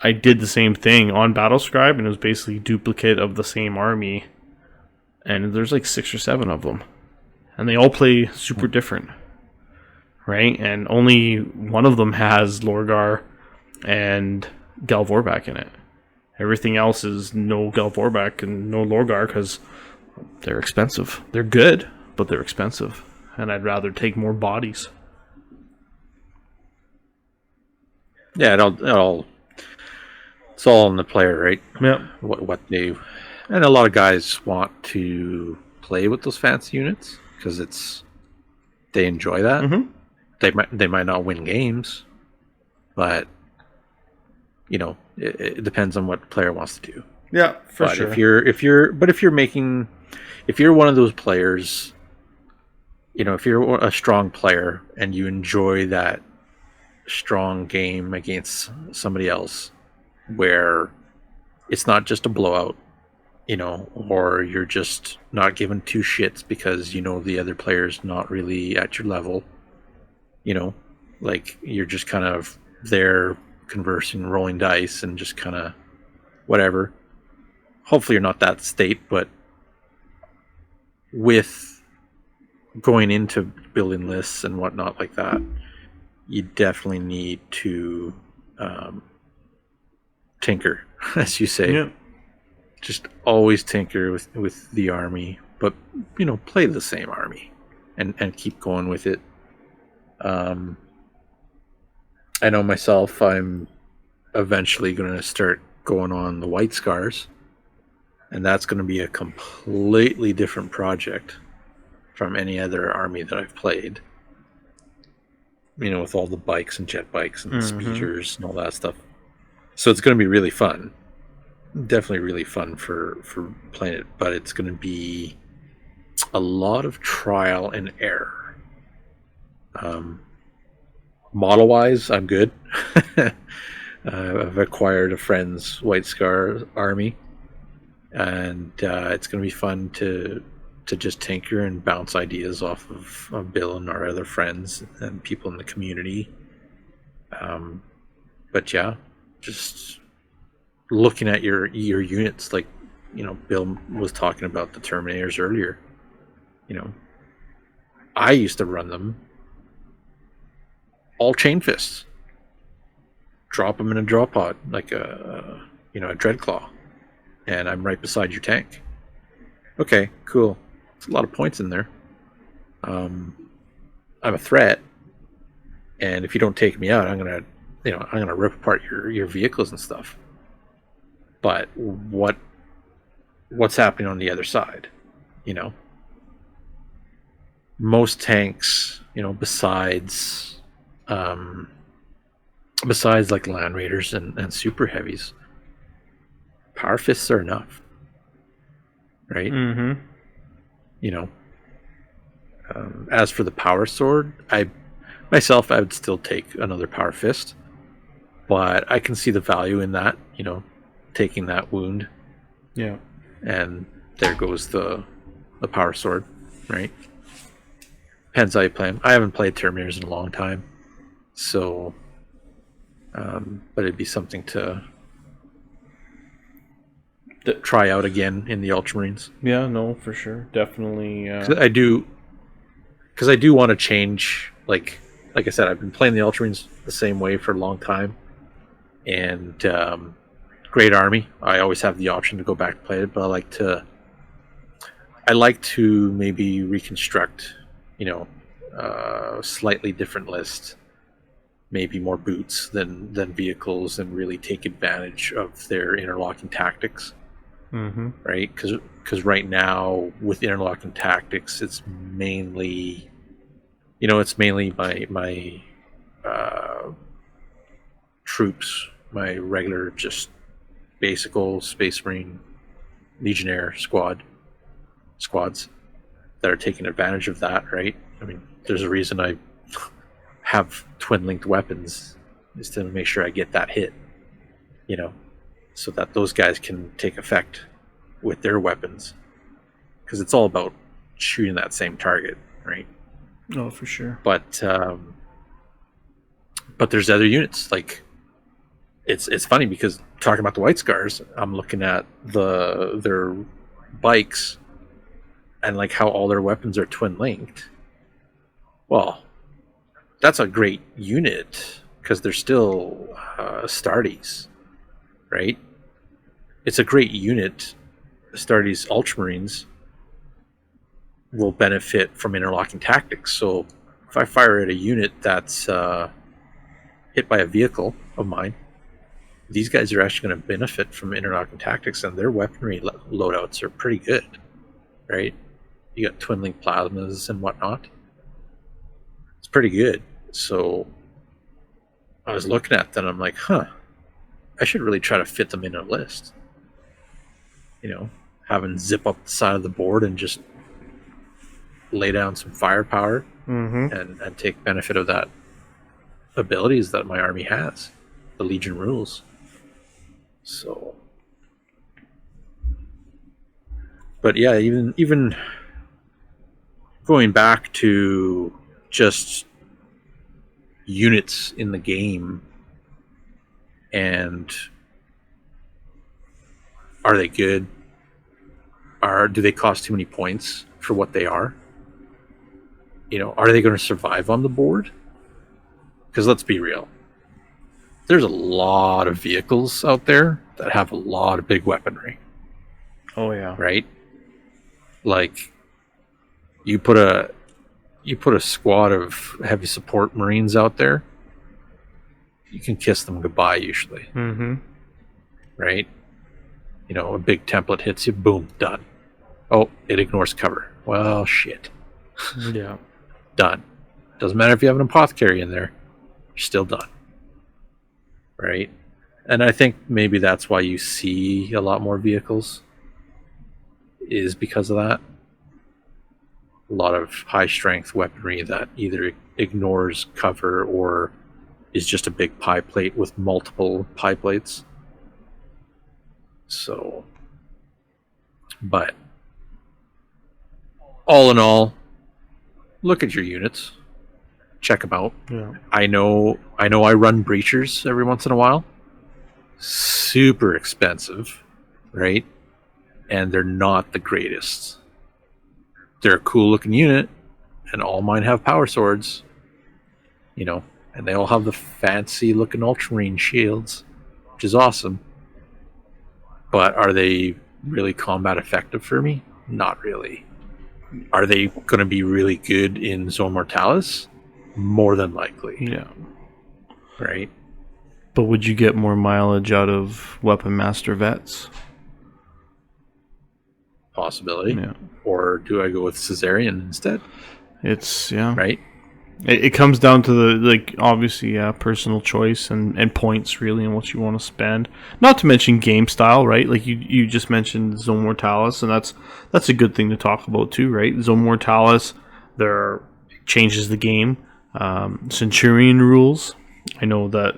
I did the same thing on Battlescribe, and it was basically a duplicate of the same army, and there's like 6 or 7 of them, and they all play super different, right? And only one of them has Lorgar and Gal Vorbak in it. Everything else is no Gal Vorbak and no Lorgar because they're expensive. They're good, but they're expensive, and I'd rather take more bodies. Yeah, it's all on the player, right? Yeah. What they, and a lot of guys want to play with those fancy units because they enjoy that. Mm-hmm. They might not win games, but, you know, it depends on what the player wants to do. Yeah, for but sure. If you're one of those players, you know, if you're a strong player and you enjoy that strong game against somebody else where it's not just a blowout, or you're just not giving two shits because the other player's not really at your level, like you're just kind of there conversing, rolling dice, and just kind of whatever. Hopefully you're not that state, but with going into building lists and whatnot like that, you definitely need to tinker, as you say. Yeah. Just always tinker with the army, but play the same army and keep going with it. I know myself, I'm eventually going to start going on the White Scars, and that's going to be a completely different project from any other army that I've played. With all the bikes and jet bikes and the speeders and all that stuff. So it's going to be really fun. Definitely really fun for playing it, but it's going to be a lot of trial and error. Model-wise, I'm good. I've acquired a friend's White Scar army, and it's going to be fun to just tinker and bounce ideas off of Bill and our other friends and people in the community. But yeah, just looking at your units, like Bill was talking about the Terminators earlier. I used to run them all chain fists, drop them in a draw pod like a Dreadclaw, and I'm right beside your tank. Okay, cool. It's a lot of points in there. I'm a threat, and if you don't take me out, I'm gonna rip apart your vehicles and stuff. But what's happening on the other side? Most tanks, besides like Land Raiders and Super Heavies, power fists are enough, right? Mm-hmm. As for the power sword, I would still take another power fist, but I can see the value in that, taking that wound. Yeah. And there goes the power sword, right? Depends how you play them. I haven't played Terminators in a long time, so but it'd be something to try out again in the Ultramarines. Yeah, no, for sure. Definitely. I do want to change. Like I said, I've been playing the Ultramarines the same way for a long time, and great army. I always have the option to go back and play it, but I like to maybe reconstruct, slightly different list, maybe more boots than vehicles, and really take advantage of their interlocking tactics. Mm-hmm. Right? Because right now with interlocking tactics, it's mainly my troops, my regular just basic old Space Marine Legionnaire squads that are taking advantage of that, right? I mean, there's a reason I have twin-linked weapons, is to make sure I get that hit, so that those guys can take effect with their weapons, because it's all about shooting that same target, right? Oh, for sure. But there's other units, like it's funny because talking about the White Scars, I'm looking at their bikes and like how all their weapons are twin linked. Well, that's a great unit because they're still Astartes, right? It's a great unit. Astartes Ultramarines will benefit from interlocking tactics. So if I fire at a unit that's hit by a vehicle of mine, these guys are actually going to benefit from interlocking tactics, and their weaponry loadouts are pretty good, right? You got twin link plasmas and whatnot. It's pretty good. So I was looking at them, I'm like, I should really try to fit them in a list. Having zip up the side of the board and just lay down some firepower, mm-hmm. and take benefit of that abilities that my army has, the Legion rules. So, but yeah, even going back to just units in the game, and are they good? Do they cost too many points for what they are? Are they going to survive on the board? Because let's be real, there's a lot of vehicles out there that have a lot of big weaponry. Oh yeah. Right? Like, you put a squad of heavy support Marines out there, you can kiss them goodbye usually. Mm-hmm. Right? A big template hits you, boom, done. Oh, it ignores cover. Well, shit. Yeah. Done. Doesn't matter if you have an apothecary in there, you're still done. Right? And I think maybe that's why you see a lot more vehicles, is because of that. A lot of high strength weaponry that either ignores cover or is just a big pie plate with multiple pie plates. So, but all in all, look at your units, check them out. Yeah. I know I run breachers every once in a while. Super expensive, right? And they're not the greatest. They're a cool looking unit, and all mine have power swords, and they all have the fancy looking ultramarine shields, which is awesome. But are they really combat effective for me? Not really. Are they going to be really good in Zone Mortalis? More than likely. Yeah. Right? But would you get more mileage out of Weapon Master Vets? Possibility. Yeah. Or do I go with Caesarian instead? It's, yeah. Right? It comes down to obviously, personal choice and points, really, and what you want to spend. Not to mention game style, right? Like, you just mentioned Zone Mortalis, and that's a good thing to talk about, too, right? Zone Mortalis, there changes the game. Centurion rules. I know that,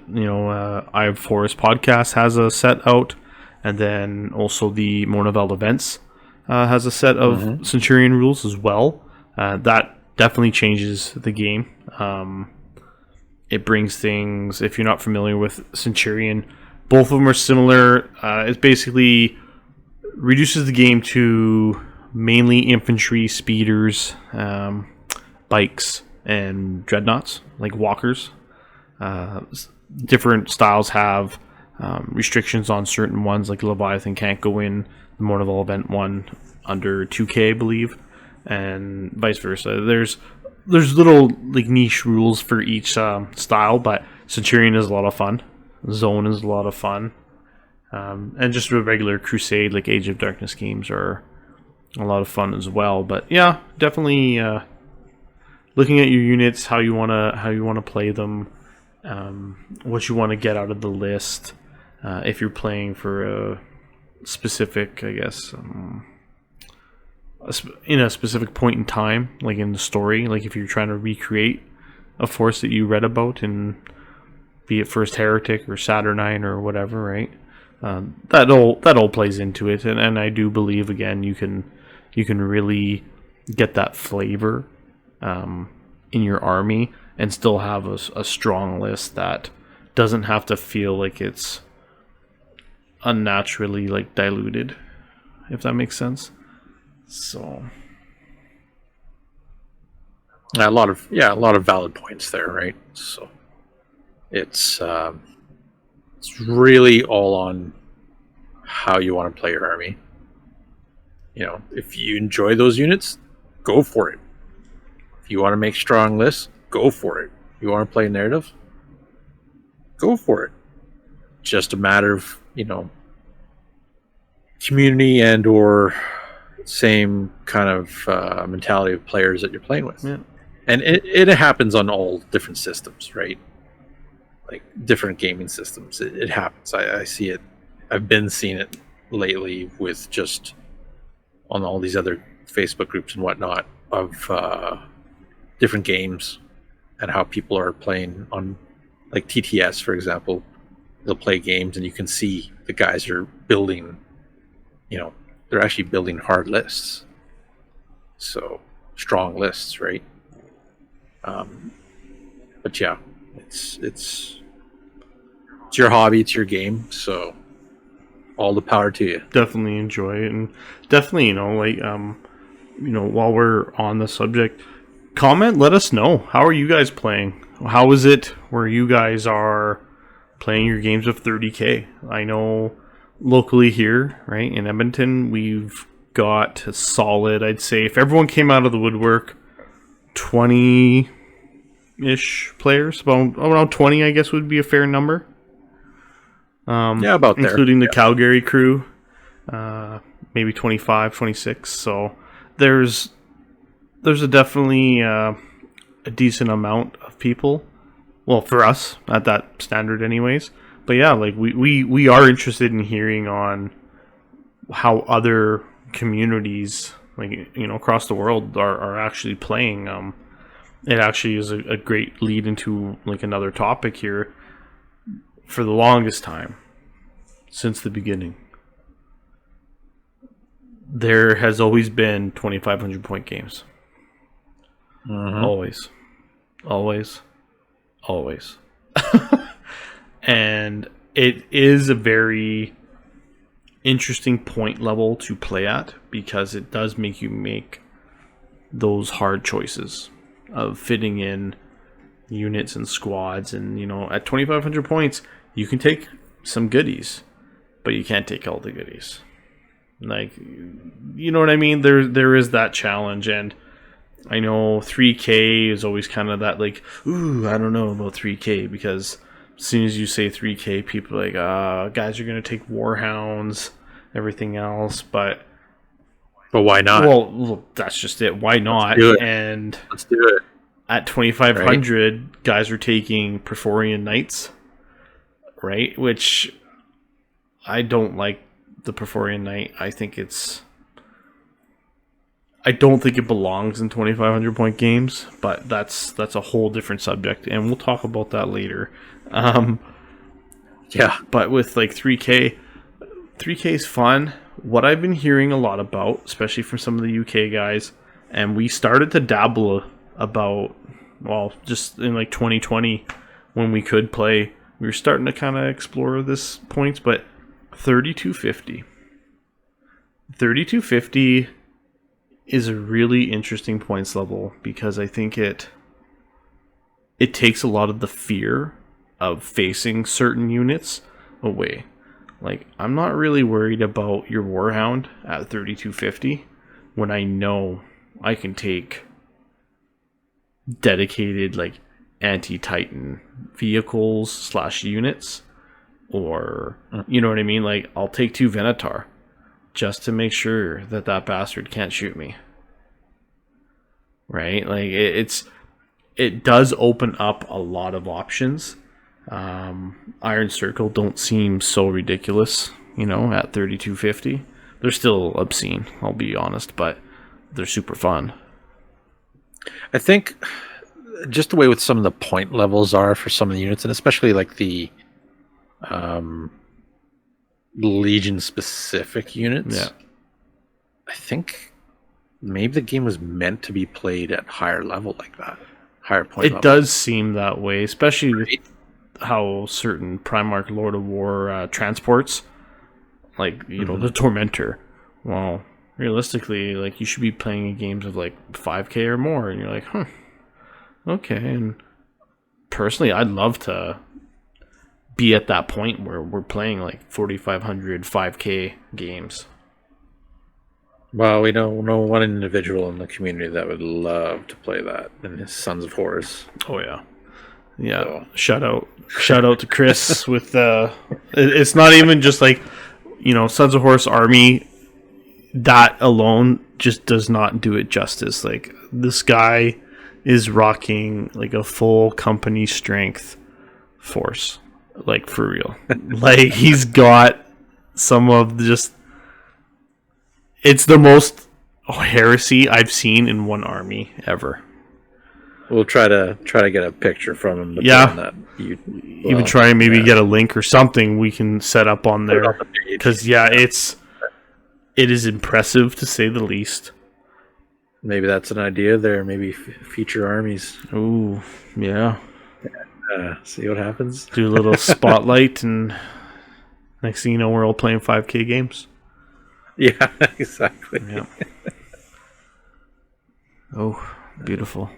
I have Horus Podcast has a set out, and then also the Mournival Events has a set of Centurion rules as well. That definitely changes the game. It brings things, if you're not familiar with Centurion, both of them are similar. It basically reduces the game to mainly infantry, speeders, bikes, and dreadnoughts, like walkers. Different styles have restrictions on certain ones, like Leviathan can't go in the Mournival event one under 2k, I believe, and vice versa. There's little niche rules for each style, but Centurion is a lot of fun. Zone is a lot of fun, and just a regular Crusade like Age of Darkness games are a lot of fun as well. But yeah, definitely looking at your units, how you wanna play them, what you want to get out of the list. If you're playing for a specific, I guess, in a specific point in time, like in the story, like if you're trying to recreate a force that you read about, and be it First Heretic or Saturnine or whatever, right? That all plays into it, and I do believe, again, you can really get that flavor in your army and still have a strong list that doesn't have to feel like it's unnaturally diluted, if that makes sense. So a lot of valid points there, right? So it's really all on how you want to play your army. If you enjoy those units, go for it. If you want to make strong lists, go for it. You want to play narrative, go for it. Just a matter of community and or same kind of mentality of players that you're playing with. Yeah. And it happens on all different systems, right? Like different gaming systems. It happens. I see it. I've been seeing it lately with just on all these other Facebook groups and whatnot of different games and how people are playing on like TTS, for example, they'll play games and you can see the guys are building, they're actually building hard lists. So strong lists, right? But yeah, it's your hobby, it's your game, so all the power to you. Definitely enjoy it, and definitely, while we're on the subject, comment, let us know, how are you guys playing? How is it where you guys are playing your games of 30K? I know locally here, right, in Edmonton, we've got a solid, I'd say, if everyone came out of the woodwork, 20-ish players, about around 20, I guess, would be a fair number. Yeah, about there. Including the Calgary crew, maybe 25, 26. So there's definitely a decent amount of people. Well, for us, at that standard anyways. But yeah, like we are interested in hearing on how other communities, across the world are actually playing. It actually is a great lead into another topic here. For the longest time, since the beginning, there has always been 2,500 point games. Mm-hmm. Always. And it is a very interesting point level to play at, because it does make you make those hard choices of fitting in units and squads, and at 2,500 points you can take some goodies, but you can't take all the goodies. You know what I mean? There is that challenge, and I know 3K is always kind of that ooh, I don't know about 3K, because as soon as you say 3K, people are like, guys are going to take Warhounds, everything else, but why not? Well, that's just it. Why not? And let's do it. At 2,500, right, guys are taking Perforian Knights, right? Which I don't like the Perforian Knight. I don't think it belongs in 2,500 point games, but that's a whole different subject, and we'll talk about that later. Yeah, but with 3K is fun. What I've been hearing a lot about, especially from some of the UK guys, and we started to dabble about, just in 2020 when we could play, we were starting to kind of explore this points, but 3250 is a really interesting points level, because I think it takes a lot of the fear of facing certain units away. I'm not really worried about your Warhound at 3250 when I know I can take dedicated anti-Titan vehicles / units, or you know what I mean? I'll take 2 Venator just to make sure that bastard can't shoot me, right? It does open up a lot of options. Iron Circle don't seem so ridiculous, at 3250. They're still obscene, I'll be honest, but they're super fun. I think just the way with some of the point levels are for some of the units, and especially the Legion specific units. Yeah. I think maybe the game was meant to be played at higher level like that. Higher point level. It does seem that way, especially with how certain Primarch Lord of War transports, the Tormentor. Well, realistically, you should be playing games of 5K or more, and you're like, okay. And personally, I'd love to be at that point where we're playing 4,500 5K games. Well, we know one individual in the community that would love to play that, and his Sons of Horus. Oh yeah. So. Shout out to Chris with it's not even just Sons of Horus Army. That alone just does not do it justice. This guy is rocking a full company strength force, for real. He's got some of it's the most heresy I've seen in one army ever. We'll try to get a picture from him. Yeah. That Even try and maybe get a link or something we can set up on there. Because it is impressive to say the least. Maybe that's an idea there. Maybe feature armies. Ooh, yeah. See what happens. Do a little spotlight, and next thing you know, we're all playing 5K games. Yeah, exactly. Yeah. Oh, beautiful.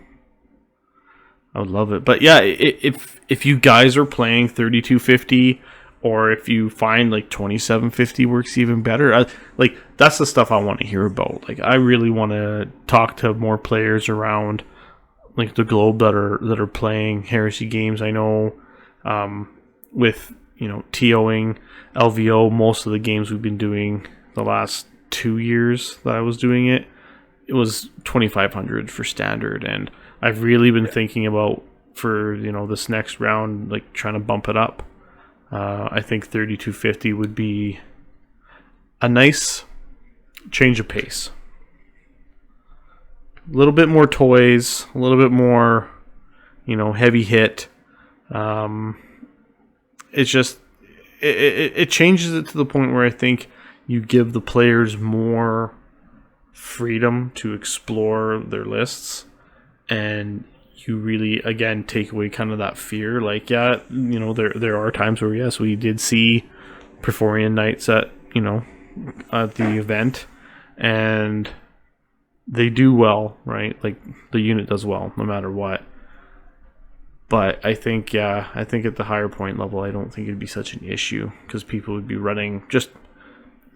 I would love it. But yeah, if you guys are playing 3250, or if you find like 2750 works even better, like that's the stuff I want to hear about. Like I really want to talk to more players around like the globe that are playing Heresy games. I know with TOing LVO, most of the games we've been doing the last 2 years that I was doing it was 2500 for standard, and I've really been thinking about for this next round, like trying to bump it up. I think 3250 would be a nice change of pace. A little bit more toys, a little bit more, heavy hit. It's just it changes it to the point where I think you give the players more freedom to explore their lists, and you really again take away kind of that fear. Like there are times where yes, we did see Perforian Knights at the event, and they do well, right? Like the unit does well no matter what. But I think at the higher point level, I don't think it'd be such an issue because people would be running just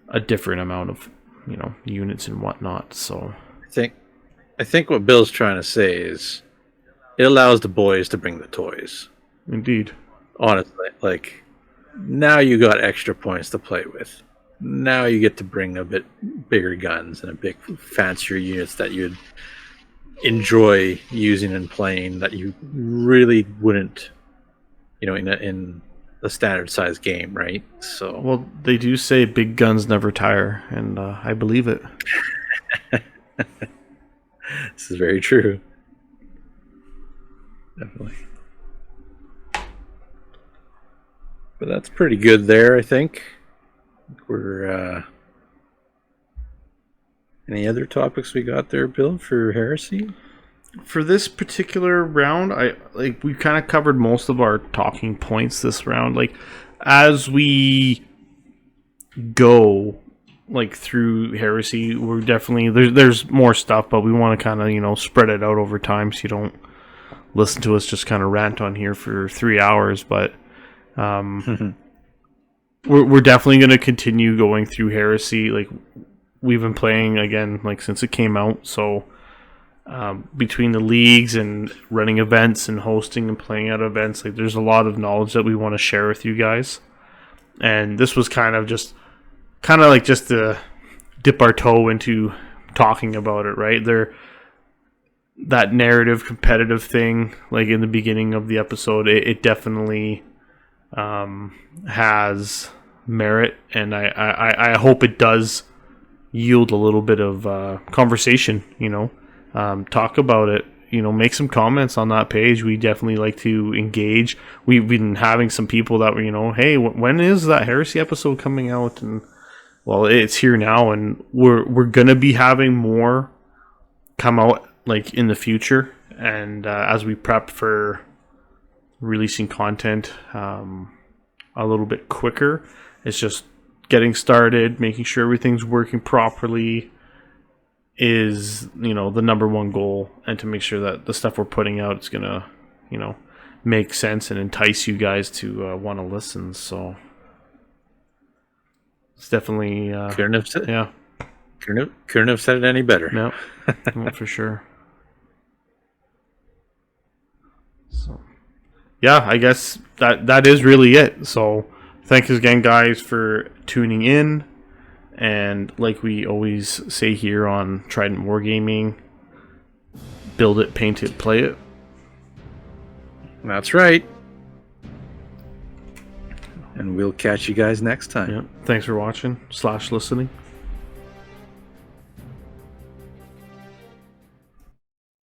a different amount of units and whatnot. So I think what Bill's trying to say is it allows the boys to bring the toys. Indeed. Honestly, like now you got extra points to play with. Now you get to bring a bit bigger guns and a bit fancier units that you'd enjoy using and playing that you really wouldn't, in a standard size game, right? So well, they do say big guns never tire, and I believe it. This is very true. Definitely. But that's pretty good there, I think. We're any other topics we got there, Bill, for Heresy? For this particular round, we kind of covered most of our talking points this round. Like as we go through Heresy, we're definitely there's more stuff, but we want to kind of spread it out over time so you don't listen to us just kind of rant on here for 3 hours. But we're definitely going to continue going through Heresy. Like we've been playing again since it came out, so between the leagues and running events and hosting and playing at events, there's a lot of knowledge that we want to share with you guys. And this was kind of just to dip our toe into talking about it, right? That narrative competitive thing, in the beginning of the episode, it definitely has merit, and I hope it does yield a little bit of conversation, talk about it, make some comments on that page. We definitely like to engage. We've been having some people that were, hey, when is that Heresy episode coming out? And well, it's here now, and we're gonna be having more come out in the future, and as we prep for releasing content a little bit quicker. It's just getting started, making sure everything's working properly is, the number one goal, and to make sure that the stuff we're putting out is gonna, make sense and entice you guys to want to listen. So it's definitely couldn't have said, yeah. Couldn't have said it any better. No, no, for sure. So yeah, I guess that is really it. So thanks again, guys, for tuning in. And like we always say here on Trident Wargaming, build it, paint it, play it. That's right. And we'll catch you guys next time. Yeah. Thanks for watching / listening.